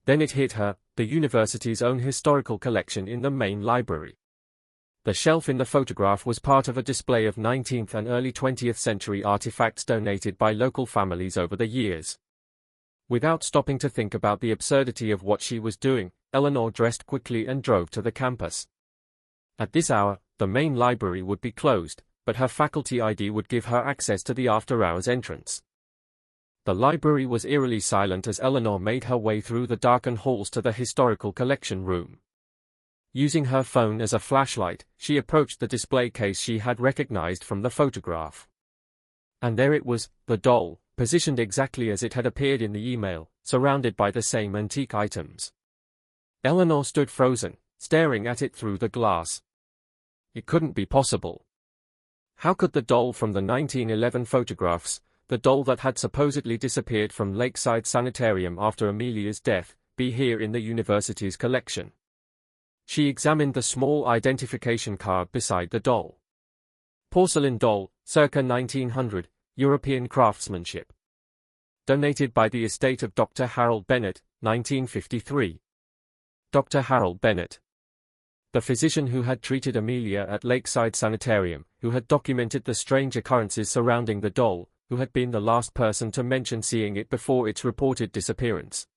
Then it hit her, the university's own historical collection in the main library. The shelf in the photograph was part of a display of 19th and early 20th century artifacts donated by local families over the years. Without stopping to think about the absurdity of what she was doing, Eleanor dressed quickly and drove to the campus. At this hour, the main library would be closed, but her faculty ID would give her access to the after-hours entrance. The library was eerily silent as Eleanor made her way through the darkened halls to the historical collection room. Using her phone as a flashlight, she approached the display case she had recognized from the photograph. And there it was, the doll, positioned exactly as it had appeared in the email, surrounded by the same antique items. Eleanor stood frozen, staring at it through the glass. It couldn't be possible. How could the doll from the 1911 photographs, the doll that had supposedly disappeared from Lakeside Sanitarium after Amelia's death, be here in the university's collection? She examined the small identification card beside the doll. Porcelain doll, circa 1900, European craftsmanship. Donated by the estate of Dr. Harold Bennett, 1953. Dr. Harold Bennett, the physician who had treated Amelia at Lakeside Sanitarium, who had documented the strange occurrences surrounding the doll, who had been the last person to mention seeing it before its reported disappearance.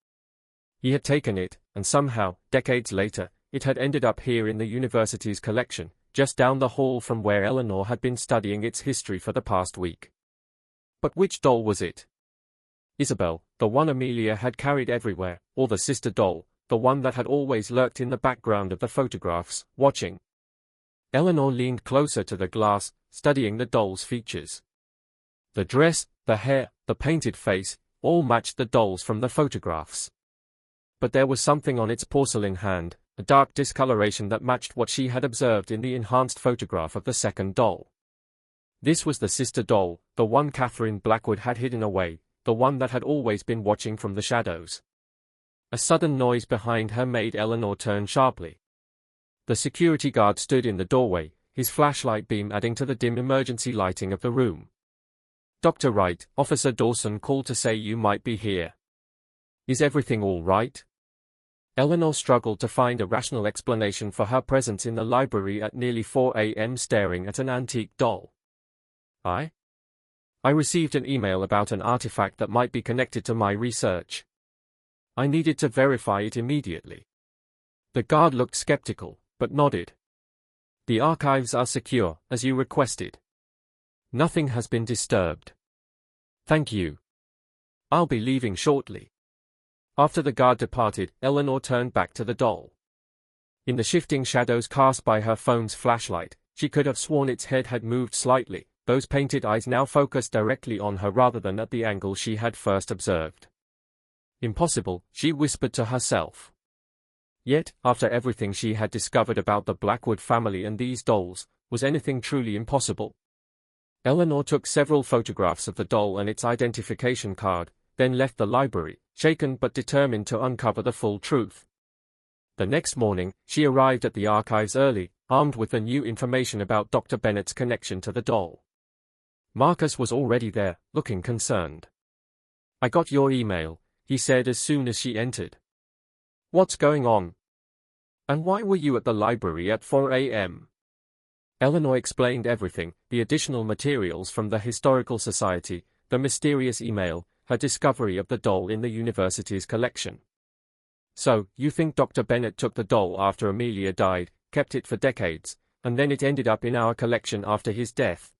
He had taken it, and somehow, decades later, it had ended up here in the university's collection, just down the hall from where Eleanor had been studying its history for the past week. But which doll was it? Isabel, the one Amelia had carried everywhere, or the sister doll, the one that had always lurked in the background of the photographs, watching? Eleanor leaned closer to the glass, studying the doll's features. The dress, the hair, the painted face, all matched the dolls from the photographs. But there was something on its porcelain hand, a dark discoloration that matched what she had observed in the enhanced photograph of the second doll. This was the sister doll, the one Catherine Blackwood had hidden away, the one that had always been watching from the shadows. A sudden noise behind her made Eleanor turn sharply. The security guard stood in the doorway, his flashlight beam adding to the dim emergency lighting of the room. "Dr. Wright, Officer Dawson called to say you might be here. Is everything all right?" Eleanor struggled to find a rational explanation for her presence in the library at nearly 4 a.m. staring at an antique doll. I received an email about an artifact that might be connected to my research. I needed to verify it immediately. The guard looked skeptical, but nodded. The archives are secure, as you requested. Nothing has been disturbed. Thank you. I'll be leaving shortly. After the guard departed, Eleanor turned back to the doll. In the shifting shadows cast by her phone's flashlight, she could have sworn its head had moved slightly, those painted eyes now focused directly on her rather than at the angle she had first observed. Impossible, she whispered to herself. Yet, after everything she had discovered about the Blackwood family and these dolls, was anything truly impossible? Eleanor took several photographs of the doll and its identification card, then left the library, shaken but determined to uncover the full truth. The next morning, she arrived at the archives early, armed with the new information about Dr. Bennett's connection to the doll. Marcus was already there, looking concerned. "I got your email," he said as soon as she entered. "What's going on? And why were you at the library at 4 a.m.? Eleanor explained everything, the additional materials from the Historical Society, the mysterious email, her discovery of the doll in the university's collection. "So, you think Dr. Bennett took the doll after Amelia died, kept it for decades, and then it ended up in our collection after his death?"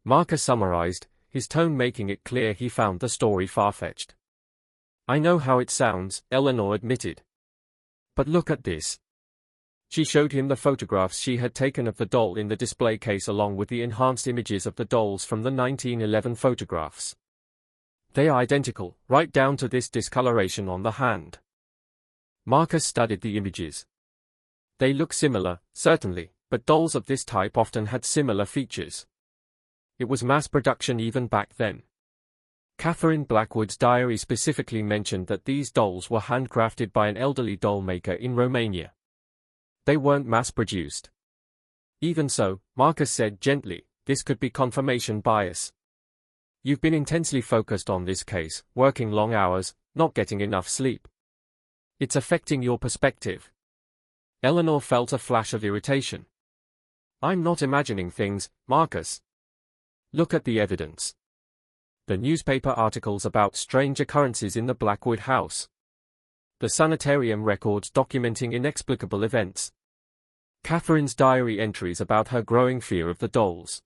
Marcus summarized, his tone making it clear he found the story far-fetched. "I know how it sounds," Eleanor admitted. "But look at this." She showed him the photographs she had taken of the doll in the display case along with the enhanced images of the dolls from the 1911 photographs. They are identical, right down to this discoloration on the hand. Marcus studied the images. They look similar, certainly, but dolls of this type often had similar features. It was mass production even back then. Catherine Blackwood's diary specifically mentioned that these dolls were handcrafted by an elderly doll maker in Romania. They weren't mass-produced. Even so, Marcus said gently, this could be confirmation bias. You've been intensely focused on this case, working long hours, not getting enough sleep. It's affecting your perspective. Eleanor felt a flash of irritation. I'm not imagining things, Marcus. Look at the evidence. The newspaper articles about strange occurrences in the Blackwood house. The sanitarium records documenting inexplicable events. Catherine's diary entries about her growing fear of the dolls.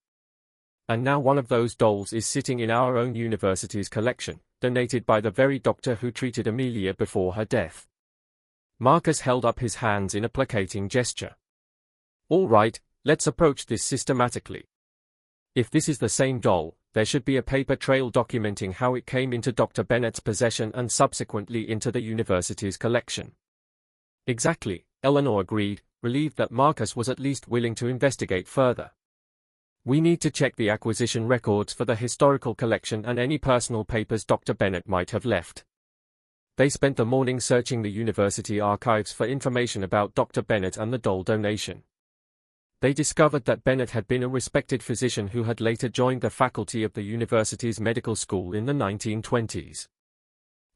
And now one of those dolls is sitting in our own university's collection, donated by the very doctor who treated Amelia before her death. Marcus held up his hands in a placating gesture. All right, let's approach this systematically. If this is the same doll, there should be a paper trail documenting how it came into Dr. Bennett's possession and subsequently into the university's collection. Exactly, Eleanor agreed, relieved that Marcus was at least willing to investigate further. We need to check the acquisition records for the historical collection and any personal papers Dr. Bennett might have left. They spent the morning searching the university archives for information about Dr. Bennett and the doll donation. They discovered that Bennett had been a respected physician who had later joined the faculty of the university's medical school in the 1920s.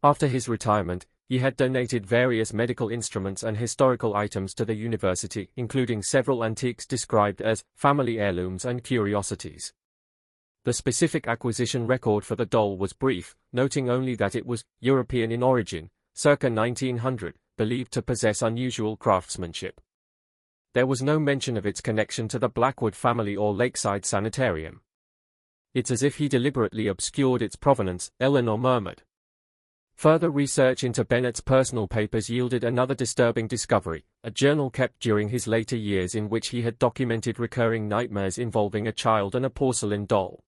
After his retirement, he had donated various medical instruments and historical items to the university, including several antiques described as family heirlooms and curiosities. The specific acquisition record for the doll was brief, noting only that it was European in origin, circa 1900, believed to possess unusual craftsmanship. There was no mention of its connection to the Blackwood family or Lakeside Sanitarium. It's as if he deliberately obscured its provenance, Eleanor murmured. Further research into Bennett's personal papers yielded another disturbing discovery, a journal kept during his later years in which he had documented recurring nightmares involving a child and a porcelain doll.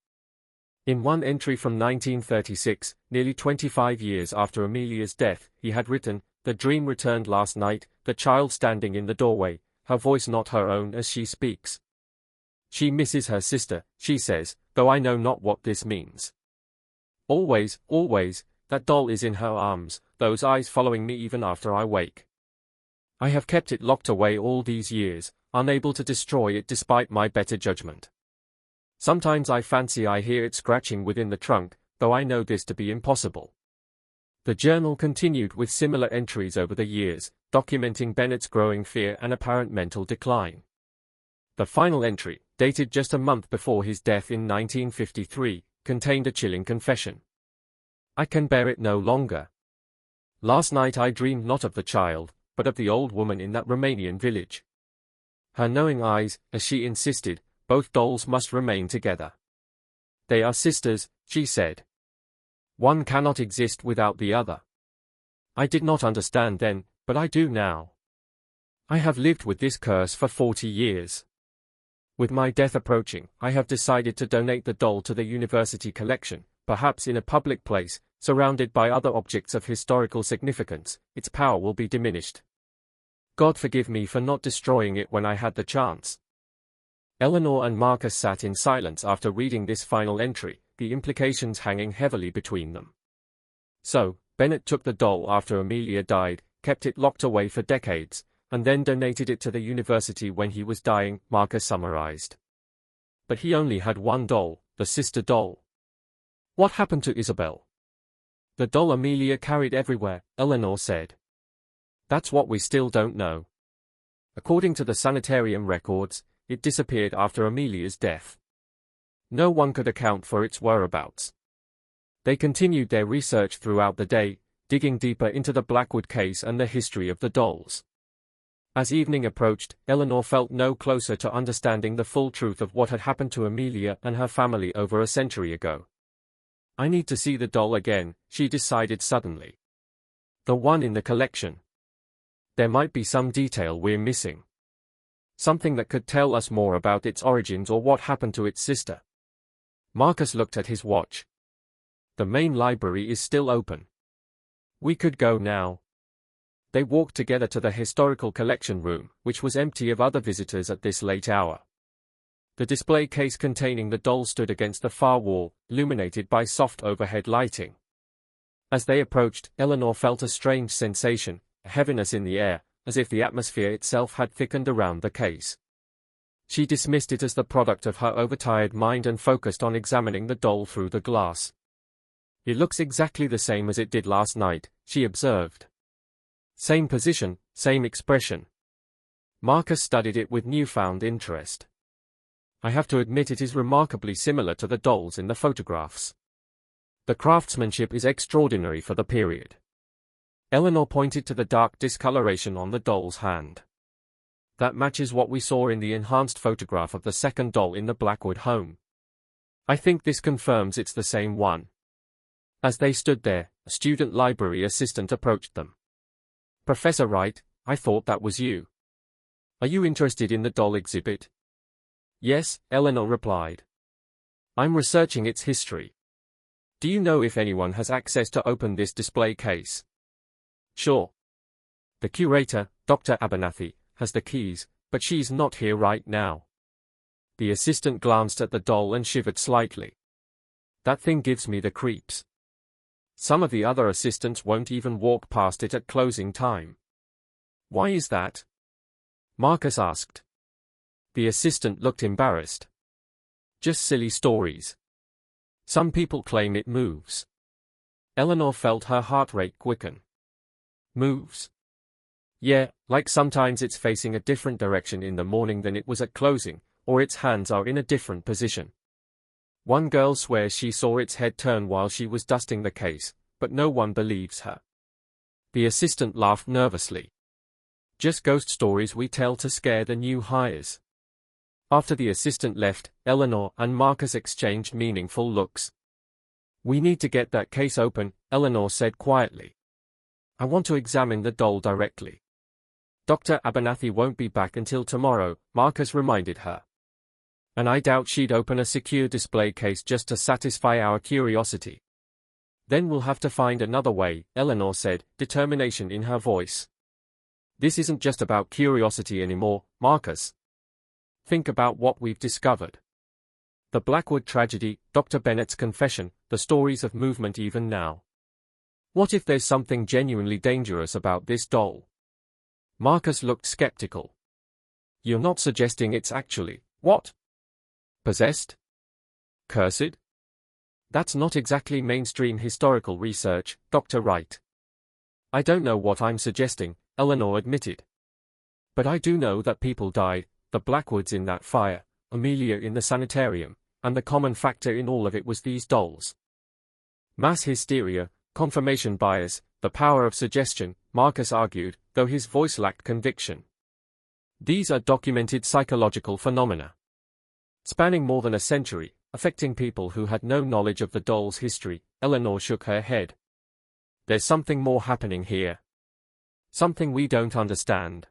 In one entry from 1936, nearly 25 years after Amelia's death, he had written, "The dream returned last night, the child standing in the doorway, her voice not her own as she speaks. She misses her sister, she says, though I know not what this means. Always, always, that doll is in her arms, those eyes following me even after I wake. I have kept it locked away all these years, unable to destroy it despite my better judgment. Sometimes I fancy I hear it scratching within the trunk, though I know this to be impossible." The journal continued with similar entries over the years, documenting Bennett's growing fear and apparent mental decline. The final entry, dated just a month before his death in 1953, contained a chilling confession. "I can bear it no longer. Last night I dreamed not of the child, but of the old woman in that Romanian village. Her knowing eyes, as she insisted, both dolls must remain together. They are sisters, she said. One cannot exist without the other. I did not understand then, but I do now. I have lived with this curse for 40 years. With my death approaching, I have decided to donate the doll to the university collection, perhaps in a public place, surrounded by other objects of historical significance. Its power will be diminished. God forgive me for not destroying it when I had the chance." Eleanor and Marcus sat in silence after reading this final entry, the implications hanging heavily between them. So, Bennett took the doll after Amelia died, kept it locked away for decades, and then donated it to the university when he was dying, Marcus summarized. But he only had one doll, the sister doll. What happened to Isabel? The doll Amelia carried everywhere, Eleanor said. That's what we still don't know. According to the sanitarium records, it disappeared after Amelia's death. No one could account for its whereabouts. They continued their research throughout the day, digging deeper into the Blackwood case and the history of the dolls. As evening approached, Eleanor felt no closer to understanding the full truth of what had happened to Amelia and her family over a century ago. I need to see the doll again, she decided suddenly. The one in the collection. There might be some detail we're missing. Something that could tell us more about its origins or what happened to its sister. Marcus looked at his watch. The main library is still open. We could go now. They walked together to the historical collection room, which was empty of other visitors at this late hour. The display case containing the doll stood against the far wall, illuminated by soft overhead lighting. As they approached, Eleanor felt a strange sensation, a heaviness in the air, as if the atmosphere itself had thickened around the case. She dismissed it as the product of her overtired mind and focused on examining the doll through the glass. It looks exactly the same as it did last night, she observed. Same position, same expression. Marcus studied it with newfound interest. I have to admit it is remarkably similar to the dolls in the photographs. The craftsmanship is extraordinary for the period. Eleanor pointed to the dark discoloration on the doll's hand. That matches what we saw in the enhanced photograph of the second doll in the Blackwood home. I think this confirms it's the same one. As they stood there, a student library assistant approached them. Professor Wright, I thought that was you. Are you interested in the doll exhibit? Yes, Eleanor replied. I'm researching its history. Do you know if anyone has access to open this display case? Sure. The curator, Dr. Abernathy, has the keys, but she's not here right now. The assistant glanced at the doll and shivered slightly. That thing gives me the creeps. Some of the other assistants won't even walk past it at closing time. Why is that? Marcus asked. The assistant looked embarrassed. Just silly stories. Some people claim it moves. Eleanor felt her heart rate quicken. Moves? Yeah, like sometimes it's facing a different direction in the morning than it was at closing, or its hands are in a different position. One girl swears she saw its head turn while she was dusting the case, but no one believes her. The assistant laughed nervously. Just ghost stories we tell to scare the new hires. After the assistant left, Eleanor and Marcus exchanged meaningful looks. We need to get that case open, Eleanor said quietly. I want to examine the doll directly. Dr. Abernathy won't be back until tomorrow, Marcus reminded her. And I doubt she'd open a secure display case just to satisfy our curiosity. Then we'll have to find another way, Eleanor said, determination in her voice. This isn't just about curiosity anymore, Marcus. Think about what we've discovered. The Blackwood tragedy, Dr. Bennett's confession, the stories of movement even now. What if there's something genuinely dangerous about this doll? Marcus looked skeptical. You're not suggesting it's actually, what? Possessed? Cursed? That's not exactly mainstream historical research, Dr. Wright. I don't know what I'm suggesting, Eleanor admitted. But I do know that people died, the Blackwoods in that fire, Amelia in the sanitarium, and the common factor in all of it was these dolls. Mass hysteria, confirmation bias, the power of suggestion, Marcus argued, though his voice lacked conviction. These are documented psychological phenomena. Spanning more than a century, affecting people who had no knowledge of the doll's history, Eleanor shook her head. There's something more happening here. Something we don't understand.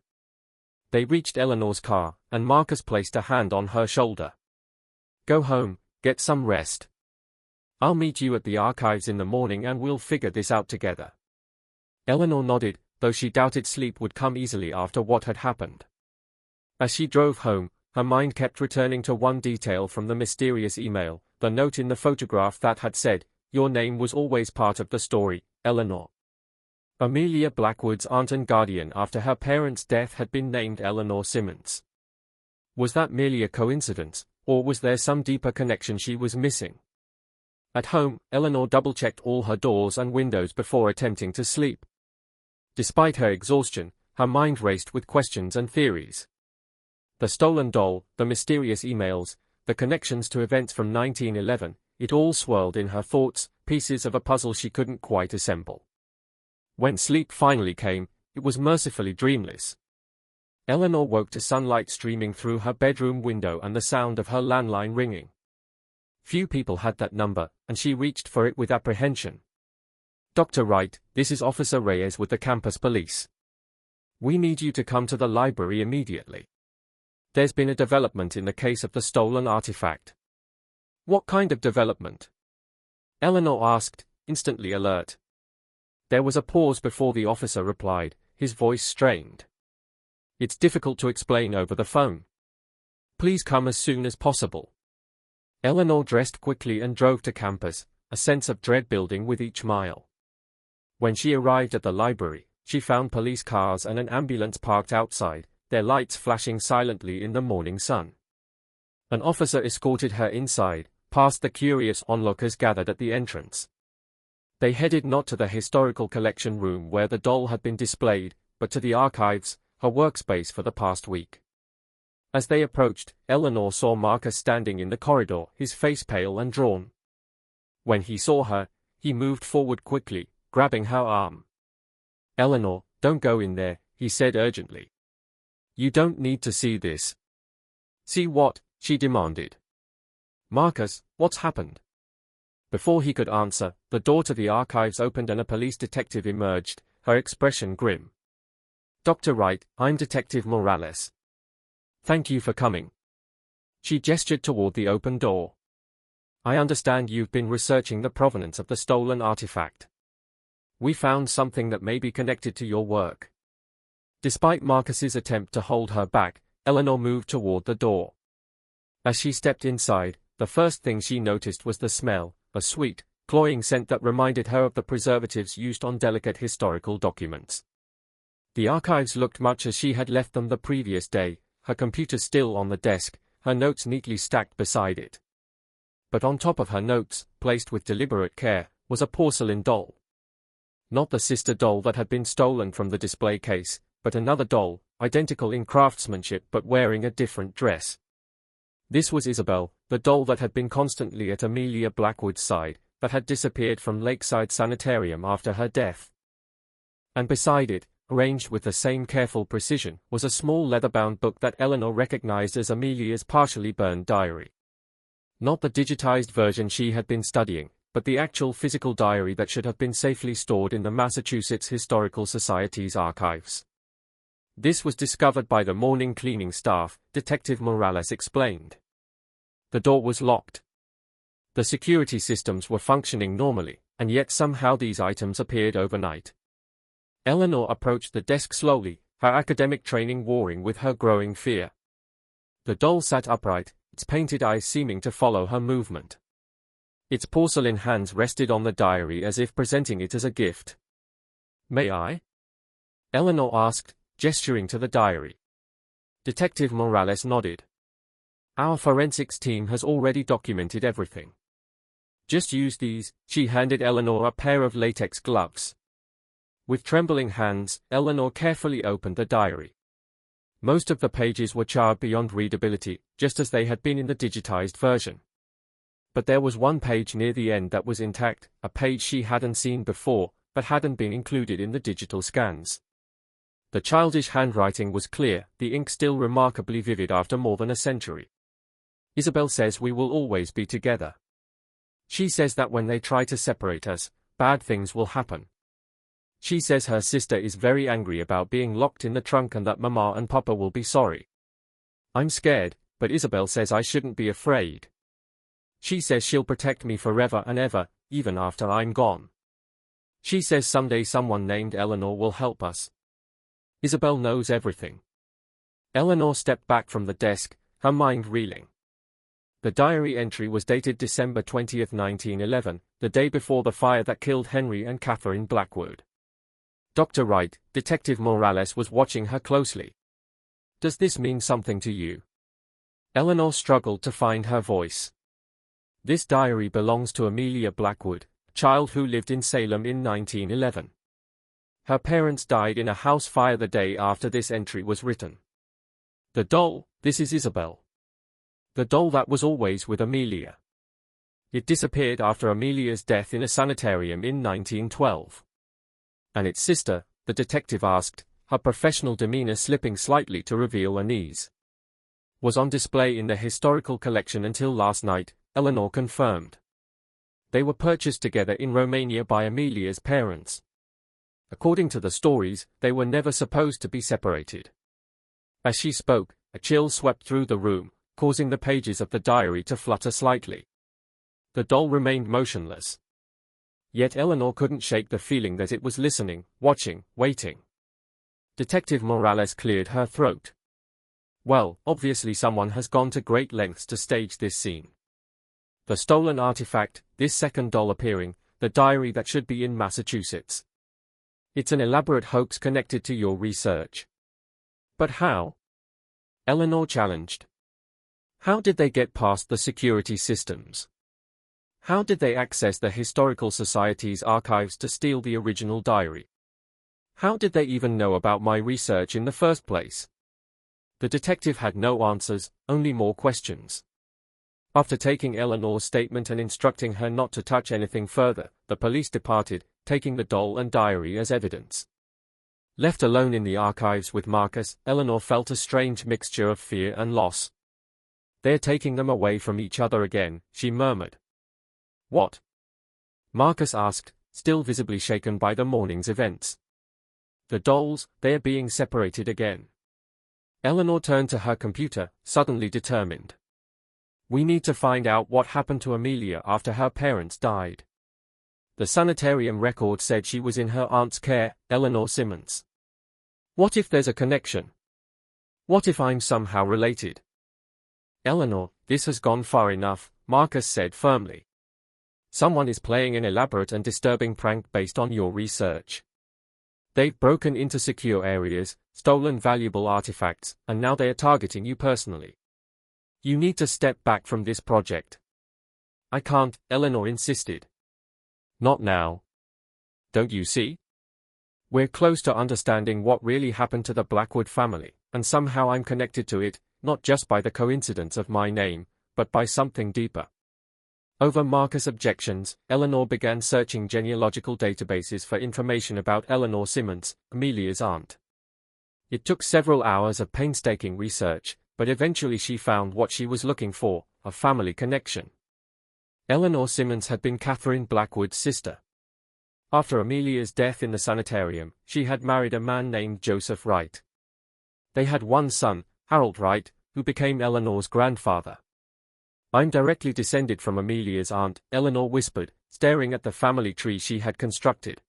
They reached Eleanor's car, and Marcus placed a hand on her shoulder. Go home, get some rest. I'll meet you at the archives in the morning and we'll figure this out together. Eleanor nodded, though she doubted sleep would come easily after what had happened. As she drove home, her mind kept returning to one detail from the mysterious email, the note in the photograph that had said, "Your name was always part of the story, Eleanor." Amelia Blackwood's aunt and guardian after her parents' death had been named Eleanor Simmons. Was that merely a coincidence, or was there some deeper connection she was missing? At home, Eleanor double-checked all her doors and windows before attempting to sleep. Despite her exhaustion, her mind raced with questions and theories. The stolen doll, the mysterious emails, the connections to events from 1911, it all swirled in her thoughts, pieces of a puzzle she couldn't quite assemble. When sleep finally came, it was mercifully dreamless. Eleanor woke to sunlight streaming through her bedroom window and the sound of her landline ringing. Few people had that number, and she reached for it with apprehension. Dr. Wright, this is Officer Reyes with the campus police. We need you to come to the library immediately. There's been a development in the case of the stolen artifact. What kind of development? Eleanor asked, instantly alert. There was a pause before the officer replied, his voice strained. It's difficult to explain over the phone. Please come as soon as possible. Eleanor dressed quickly and drove to campus, a sense of dread building with each mile. When she arrived at the library, she found police cars and an ambulance parked outside, their lights flashing silently in the morning sun. An officer escorted her inside, past the curious onlookers gathered at the entrance. They headed not to the historical collection room where the doll had been displayed, but to the archives, her workspace for the past week. As they approached, Eleanor saw Marcus standing in the corridor, his face pale and drawn. When he saw her, He moved forward quickly, grabbing her arm. "Eleanor, don't go in there," he said urgently. "You don't need to see this." "See what?" she demanded. "Marcus, what's happened?" Before he could answer, the door to the archives opened and a police detective emerged, her expression grim. "Dr. Wright, I'm Detective Morales. Thank you for coming." She gestured toward the open door. "I understand you've been researching the provenance of the stolen artifact. We found something that may be connected to your work." Despite Marcus's attempt to hold her back, Eleanor moved toward the door. As she stepped inside, the first thing she noticed was the smell, a sweet, cloying scent that reminded her of the preservatives used on delicate historical documents. The archives looked much as she had left them the previous day, her computer still on the desk, her notes neatly stacked beside it. But on top of her notes, placed with deliberate care, was a porcelain doll. Not the sister doll that had been stolen from the display case, but another doll, identical in craftsmanship but wearing a different dress. This was Isabel, the doll that had been constantly at Amelia Blackwood's side, that had disappeared from Lakeside Sanitarium after her death. And beside it, arranged with the same careful precision, was a small leather-bound book that Eleanor recognized as Amelia's partially burned diary. Not the digitized version she had been studying, but the actual physical diary that should have been safely stored in the Massachusetts Historical Society's archives. "This was discovered by the morning cleaning staff," Detective Morales explained. The door was locked. The security systems were functioning normally, and yet somehow these items appeared overnight. Eleanor approached the desk slowly, her academic training warring with her growing fear. The doll sat upright, its painted eyes seeming to follow her movement. Its porcelain hands rested on the diary as if presenting it as a gift. "May I?" Eleanor asked, gesturing to the diary. Detective Morales nodded. "Our forensics team has already documented everything. Just use these." She handed Eleanor a pair of latex gloves. With trembling hands, Eleanor carefully opened the diary. Most of the pages were charred beyond readability, just as they had been in the digitized version. But there was one page near the end that was intact, a page she hadn't seen before, but hadn't been included in the digital scans. The childish handwriting was clear, the ink still remarkably vivid after more than a century. "Isabel says we will always be together. She says that when they try to separate us, bad things will happen. She says her sister is very angry about being locked in the trunk and that Mama and Papa will be sorry. I'm scared, but Isabel says I shouldn't be afraid. She says she'll protect me forever and ever, even after I'm gone. She says someday someone named Eleanor will help us. Isabel knows everything." Eleanor stepped back from the desk, her mind reeling. The diary entry was dated December 20, 1911, the day before the fire that killed Henry and Catherine Blackwood. Dr. Wright, Detective Morales was watching her closely. "Does this mean something to you?" Eleanor struggled to find her voice. "This diary belongs to Amelia Blackwood, a child who lived in Salem in 1911. Her parents died in a house fire the day after this entry was written. The doll, this is Isabel. The doll that was always with Amelia. It disappeared after Amelia's death in a sanitarium in 1912. And its sister?" the detective asked, her professional demeanor slipping slightly to reveal unease. "Was on display in the historical collection until last night," Eleanor confirmed. "They were purchased together in Romania by Amelia's parents. According to the stories, they were never supposed to be separated." As she spoke, a chill swept through the room, causing the pages of the diary to flutter slightly. The doll remained motionless. Yet Eleanor couldn't shake the feeling that it was listening, watching, waiting. Detective Morales cleared her throat. "Well, obviously someone has gone to great lengths to stage this scene. The stolen artifact, this second doll appearing, the diary that should be in Massachusetts. It's an elaborate hoax connected to your research." "But how?" Eleanor challenged. "How did they get past the security systems? How did they access the Historical Society's archives to steal the original diary? How did they even know about my research in the first place?" The detective had no answers, only more questions. After taking Eleanor's statement and instructing her not to touch anything further, the police departed, taking the doll and diary as evidence. Left alone in the archives with Marcus, Eleanor felt a strange mixture of fear and loss. "They're taking them away from each other again," she murmured. "What?" Marcus asked, still visibly shaken by the morning's events. "The dolls, they're being separated again." Eleanor turned to her computer, suddenly determined. "We need to find out what happened to Amelia after her parents died." The sanitarium record said she was in her aunt's care, Eleanor Simmons. "What if there's a connection? What if I'm somehow related?" "Eleanor, this has gone far enough," Marcus said firmly. "Someone is playing an elaborate and disturbing prank based on your research. They've broken into secure areas, stolen valuable artifacts, and now they are targeting you personally. You need to step back from this project." "I can't," Eleanor insisted. "Not now. Don't you see? We're close to understanding what really happened to the Blackwood family, and somehow I'm connected to it, not just by the coincidence of my name, but by something deeper." Over Marcus' objections, Eleanor began searching genealogical databases for information about Eleanor Simmons, Amelia's aunt. It took several hours of painstaking research, but eventually she found what she was looking for, a family connection. Eleanor Simmons had been Catherine Blackwood's sister. After Amelia's death in the sanitarium, she had married a man named Joseph Wright. They had one son, Harold Wright, who became Eleanor's grandfather. "I'm directly descended from Amelia's aunt," Eleanor whispered, staring at the family tree she had constructed.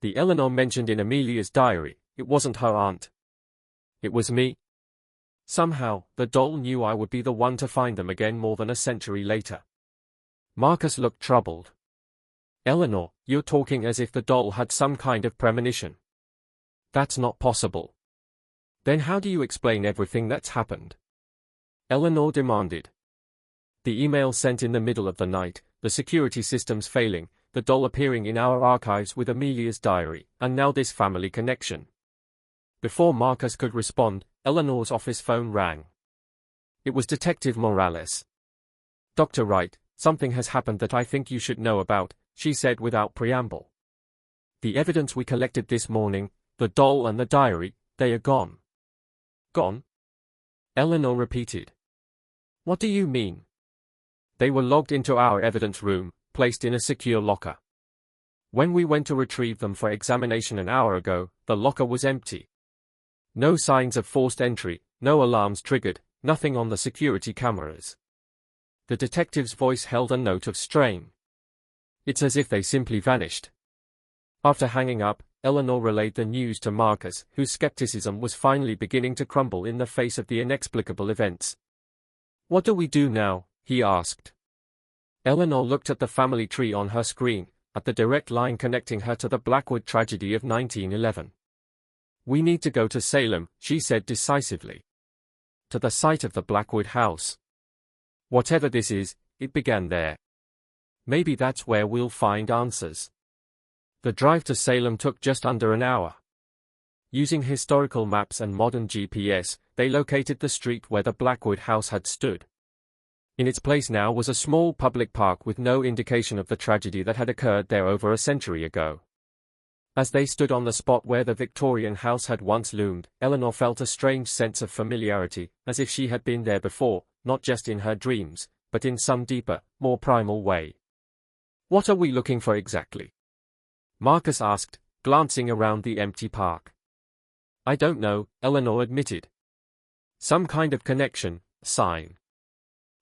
"The Eleanor mentioned in Amelia's diary, it wasn't her aunt. It was me." Somehow, the doll knew I would be the one to find them again more than a century later. Marcus looked troubled. "Eleanor, you're talking as if the doll had some kind of premonition. That's not possible. Then how do you explain everything that's happened?" Eleanor demanded. "The email sent in the middle of the night, the security systems failing, the doll appearing in our archives with Amelia's diary, and now this family connection." Before Marcus could respond, Eleanor's office phone rang. It was Detective Morales. "Dr. Wright, something has happened that I think you should know about," she said without preamble. "The evidence we collected this morning, the doll and the diary, they are gone." "Gone?" Eleanor repeated. "What do you mean?" "They were logged into our evidence room, placed in a secure locker. When we went to retrieve them for examination an hour ago, the locker was empty. No signs of forced entry, no alarms triggered, nothing on the security cameras." The detective's voice held a note of strain. "It's as if they simply vanished." After hanging up, Eleanor relayed the news to Marcus, whose skepticism was finally beginning to crumble in the face of the inexplicable events. "What do we do now?" he asked. Eleanor looked at the family tree on her screen, at the direct line connecting her to the Blackwood tragedy of 1911. "We need to go to Salem," she said decisively. "To the site of the Blackwood house. Whatever this is, it began there. Maybe that's where we'll find answers." The drive to Salem took just under an hour. Using historical maps and modern GPS, they located the street where the Blackwood house had stood. In its place now was a small public park with no indication of the tragedy that had occurred there over a century ago. As they stood on the spot where the Victorian house had once loomed, Eleanor felt a strange sense of familiarity, as if she had been there before, not just in her dreams, but in some deeper, more primal way. "What are we looking for exactly?" Marcus asked, glancing around the empty park. "I don't know," Eleanor admitted. "Some kind of connection, sign."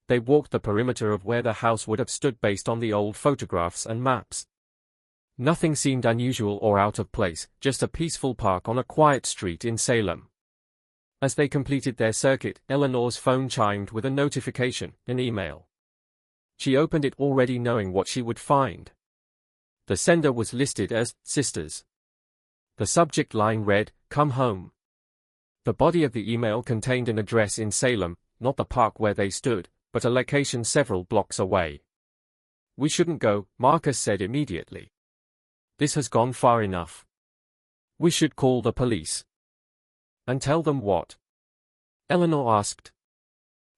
They walked the perimeter of where the house would have stood based on the old photographs and maps. Nothing seemed unusual or out of place, just a peaceful park on a quiet street in Salem. As they completed their circuit, Eleanor's phone chimed with a notification, an email. She opened it already knowing what she would find. The sender was listed as Sisters. The subject line read, "Come home." The body of the email contained an address in Salem, not the park where they stood, but a location several blocks away. "We shouldn't go," Marcus said immediately. "This has gone far enough. We should call the police." "And tell them what?" Eleanor asked.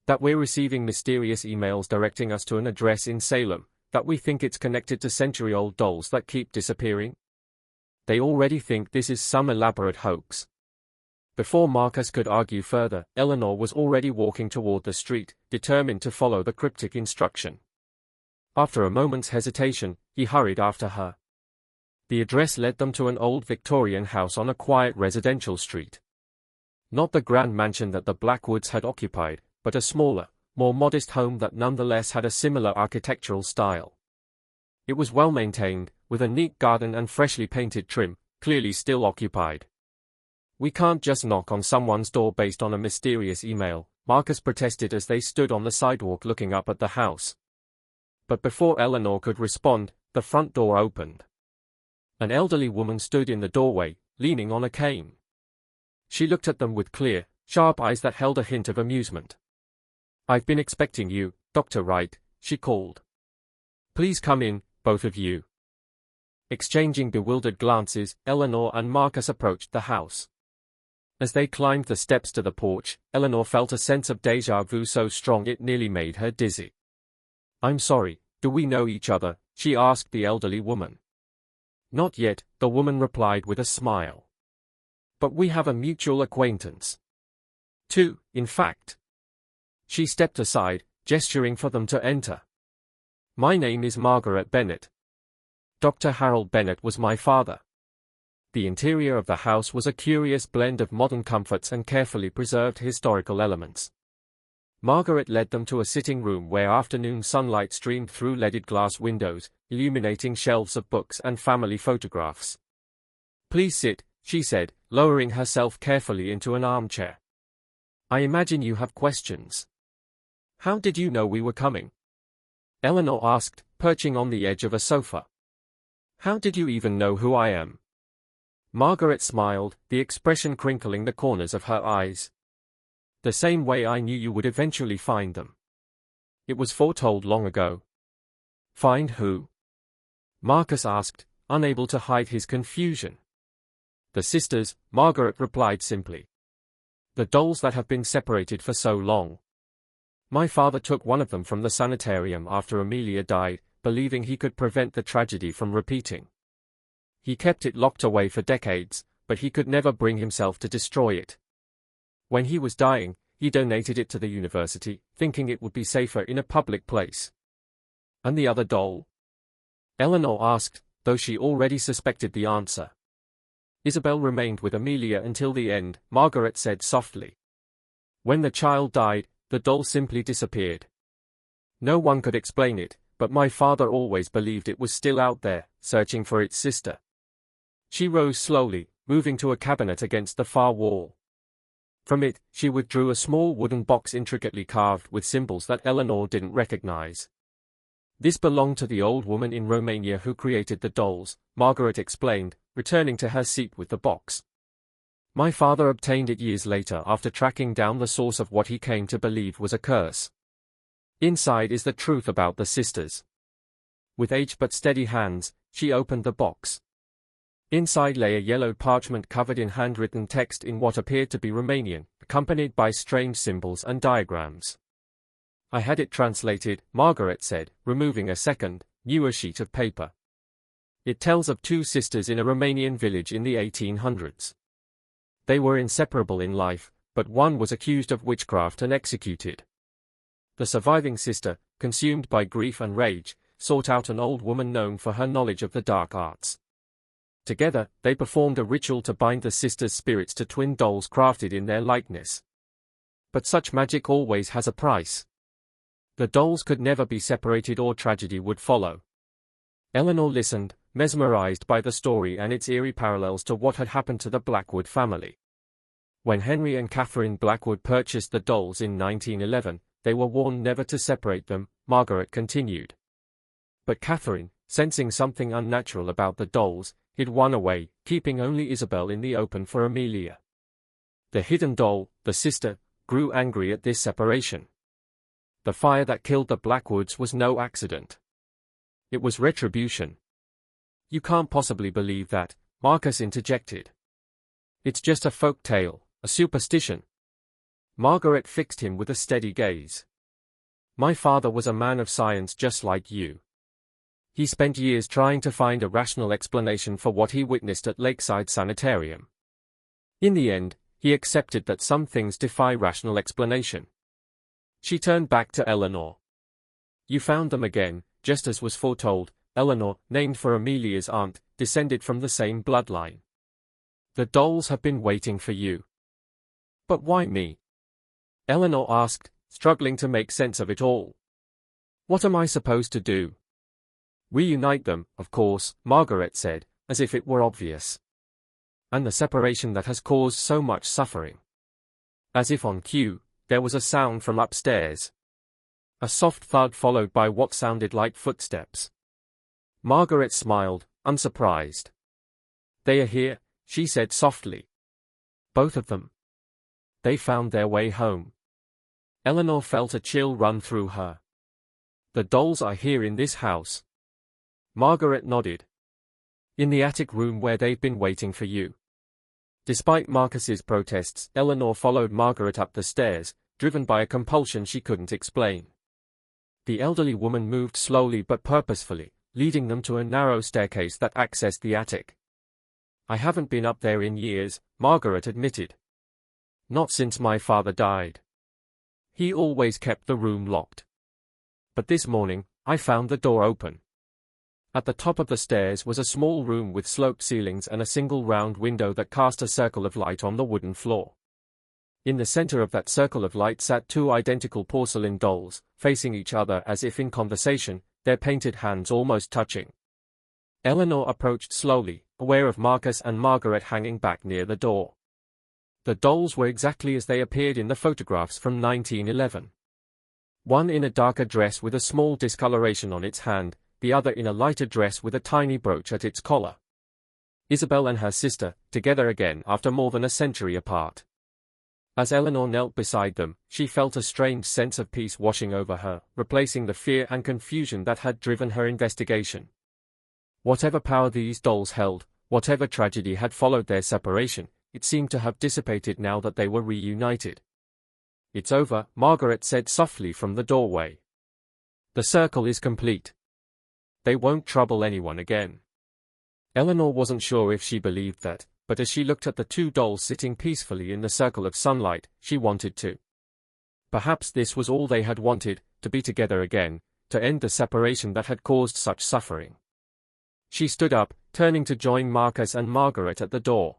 That we're receiving mysterious emails directing us to an address in Salem, that we think it's connected to century-old dolls that keep disappearing. They already think this is some elaborate hoax. Before Marcus could argue further, Eleanor was already walking toward the street, determined to follow the cryptic instruction. After a moment's hesitation, he hurried after her. The address led them to an old Victorian house on a quiet residential street. Not the grand mansion that the Blackwoods had occupied, but a smaller, more modest home that nonetheless had a similar architectural style. It was well maintained, with a neat garden and freshly painted trim, clearly still occupied. "We can't just knock on someone's door based on a mysterious email," Marcus protested as they stood on the sidewalk looking up at the house. But before Eleanor could respond, the front door opened. An elderly woman stood in the doorway, leaning on a cane. She looked at them with clear, sharp eyes that held a hint of amusement. "I've been expecting you, Dr. Wright," she called. "Please come in, both of you." Exchanging bewildered glances, Eleanor and Marcus approached the house. As they climbed the steps to the porch, Eleanor felt a sense of déjà vu so strong it nearly made her dizzy. "I'm sorry, do we know each other?" she asked the elderly woman. "Not yet," the woman replied with a smile. "But we have a mutual acquaintance. Two, in fact." She stepped aside, gesturing for them to enter. "My name is Margaret Bennett. Dr. Harold Bennett was my father." The interior of the house was a curious blend of modern comforts and carefully preserved historical elements. Margaret led them to a sitting room where afternoon sunlight streamed through leaded glass windows, illuminating shelves of books and family photographs. "Please sit," she said, lowering herself carefully into an armchair. "I imagine you have questions." "How did you know we were coming?" Eleanor asked, perching on the edge of a sofa. "How did you even know who I am?" Margaret smiled, the expression crinkling the corners of her eyes. "The same way I knew you would eventually find them. It was foretold long ago." "Find who?" Marcus asked, unable to hide his confusion. "The sisters," Margaret replied simply. "The dolls that have been separated for so long. My father took one of them from the sanitarium after Amelia died, believing he could prevent the tragedy from repeating. He kept it locked away for decades, but he could never bring himself to destroy it. When he was dying, he donated it to the university, thinking it would be safer in a public place." "And the other doll?" Eleanor asked, though she already suspected the answer. "Isabel remained with Amelia until the end," Margaret said softly. "When the child died, the doll simply disappeared. No one could explain it, but my father always believed it was still out there, searching for its sister." She rose slowly, moving to a cabinet against the far wall. From it, she withdrew a small wooden box intricately carved with symbols that Eleanor didn't recognize. "This belonged to the old woman in Romania who created the dolls," Margaret explained, returning to her seat with the box. "My father obtained it years later after tracking down the source of what he came to believe was a curse. Inside is the truth about the sisters." With aged but steady hands, she opened the box. Inside lay a yellowed parchment covered in handwritten text in what appeared to be Romanian, accompanied by strange symbols and diagrams. "I had it translated," Margaret said, removing a second, newer sheet of paper. "It tells of two sisters in a Romanian village in the 1800s. They were inseparable in life, but one was accused of witchcraft and executed. The surviving sister, consumed by grief and rage, sought out an old woman known for her knowledge of the dark arts. Together, they performed a ritual to bind the sisters' spirits to twin dolls crafted in their likeness. But such magic always has a price. The dolls could never be separated or tragedy would follow." Eleanor listened, mesmerized by the story and its eerie parallels to what had happened to the Blackwood family. When Henry and Catherine Blackwood purchased the dolls in 1911, they were warned never to separate them, Margaret continued. But Catherine, sensing something unnatural about the dolls, hid one away, keeping only Isabel in the open for Amelia. The hidden doll, the sister, grew angry at this separation. The fire that killed the Blackwoods was no accident. It was retribution. "You can't possibly believe that," Marcus interjected. "It's just a folk tale, a superstition." Margaret fixed him with a steady gaze. My father was a man of science just like you. He spent years trying to find a rational explanation for what he witnessed at Lakeside Sanitarium. In the end, he accepted that some things defy rational explanation. She turned back to Eleanor. You found them again, just as was foretold. Eleanor, named for Amelia's aunt, descended from the same bloodline. The dolls have been waiting for you. But why me? Eleanor asked, struggling to make sense of it all. What am I supposed to do? Reunite them, of course, Margaret said, as if it were obvious. And the separation that has caused so much suffering. As if on cue, there was a sound from upstairs. A soft thud followed by what sounded like footsteps. Margaret smiled, unsurprised. They are here, she said softly. Both of them. They found their way home. Eleanor felt a chill run through her. The dolls are here in this house. Margaret nodded. In the attic room where they've been waiting for you. Despite Marcus's protests, Eleanor followed Margaret up the stairs, driven by a compulsion she couldn't explain. The elderly woman moved slowly but purposefully, leading them to a narrow staircase that accessed the attic. I haven't been up there in years, Margaret admitted. Not since my father died. He always kept the room locked. But this morning, I found the door open. At the top of the stairs was a small room with sloped ceilings and a single round window that cast a circle of light on the wooden floor. In the center of that circle of light sat two identical porcelain dolls, facing each other as if in conversation, their painted hands almost touching. Eleanor approached slowly, aware of Marcus and Margaret hanging back near the door. The dolls were exactly as they appeared in the photographs from 1911. One in a darker dress with a small discoloration on its hand, the other in a lighter dress with a tiny brooch at its collar. Isabel and her sister, together again after more than a century apart. As Eleanor knelt beside them, she felt a strange sense of peace washing over her, replacing the fear and confusion that had driven her investigation. Whatever power these dolls held, whatever tragedy had followed their separation, it seemed to have dissipated now that they were reunited. It's over, Margaret said softly from the doorway. The circle is complete. They won't trouble anyone again. Eleanor wasn't sure if she believed that, but as she looked at the two dolls sitting peacefully in the circle of sunlight, she wanted to. Perhaps this was all they had wanted, to be together again, to end the separation that had caused such suffering. She stood up, turning to join Marcus and Margaret at the door.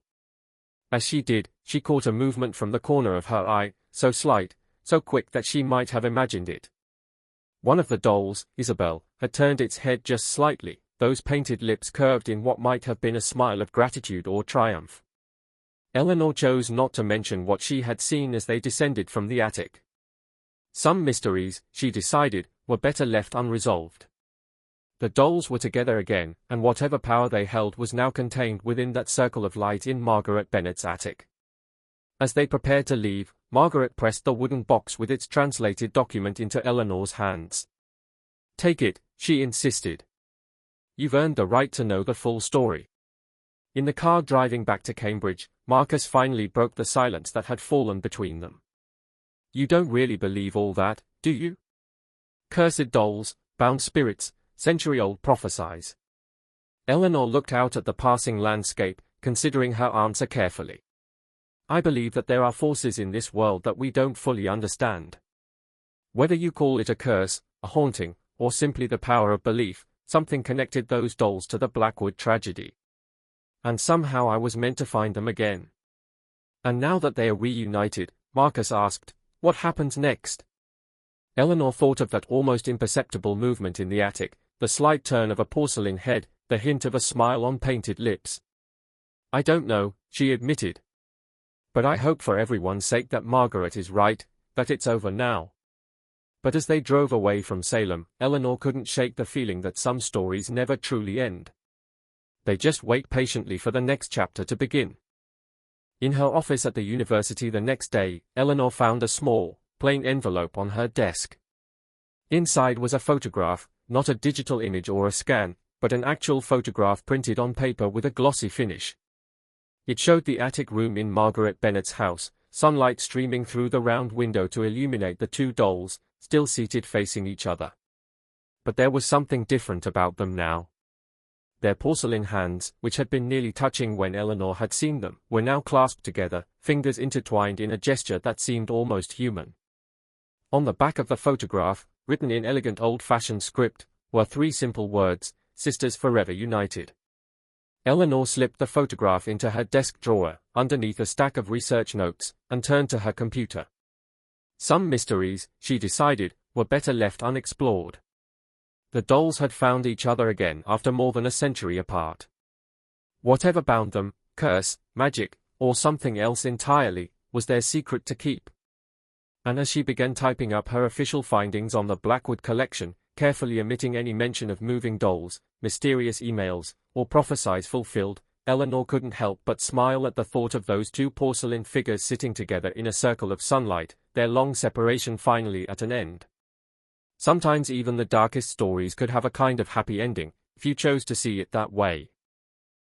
As she did, she caught a movement from the corner of her eye, so slight, so quick that she might have imagined it. One of the dolls, Isabel, had turned its head just slightly, those painted lips curved in what might have been a smile of gratitude or triumph. Eleanor chose not to mention what she had seen as they descended from the attic. Some mysteries, she decided, were better left unresolved. The dolls were together again, and whatever power they held was now contained within that circle of light in Margaret Bennet's attic. As they prepared to leave, Margaret pressed the wooden box with its translated document into Eleanor's hands. Take it, she insisted. You've earned the right to know the full story. In the car driving back to Cambridge, Marcus finally broke the silence that had fallen between them. You don't really believe all that, do you? Cursed dolls, bound spirits, century-old prophecies. Eleanor looked out at the passing landscape, considering her answer carefully. I believe that there are forces in this world that we don't fully understand. Whether you call it a curse, a haunting, or simply the power of belief, something connected those dolls to the Blackwood tragedy. And somehow I was meant to find them again. And now that they are reunited, Marcus asked, what happens next? Eleanor thought of that almost imperceptible movement in the attic, the slight turn of a porcelain head, the hint of a smile on painted lips. I don't know, she admitted. But I hope for everyone's sake that Margaret is right, that it's over now. But as they drove away from Salem, Eleanor couldn't shake the feeling that some stories never truly end. They just wait patiently for the next chapter to begin. In her office at the university the next day, Eleanor found a small, plain envelope on her desk. Inside was a photograph, not a digital image or a scan, but an actual photograph printed on paper with a glossy finish. It showed the attic room in Margaret Bennet's house, sunlight streaming through the round window to illuminate the two dolls, still seated facing each other. But there was something different about them now. Their porcelain hands, which had been nearly touching when Eleanor had seen them, were now clasped together, fingers intertwined in a gesture that seemed almost human. On the back of the photograph, written in elegant old-fashioned script, were 3 simple words: "Sisters forever united." Eleanor slipped the photograph into her desk drawer, underneath a stack of research notes, and turned to her computer. Some mysteries, she decided, were better left unexplored. The dolls had found each other again after more than a century apart. Whatever bound them, curse, magic, or something else entirely, was their secret to keep. And as she began typing up her official findings on the Blackwood collection, carefully omitting any mention of moving dolls, mysterious emails, or prophecies fulfilled, Eleanor couldn't help but smile at the thought of those 2 porcelain figures sitting together in a circle of sunlight, their long separation finally at an end. Sometimes even the darkest stories could have a kind of happy ending, if you chose to see it that way.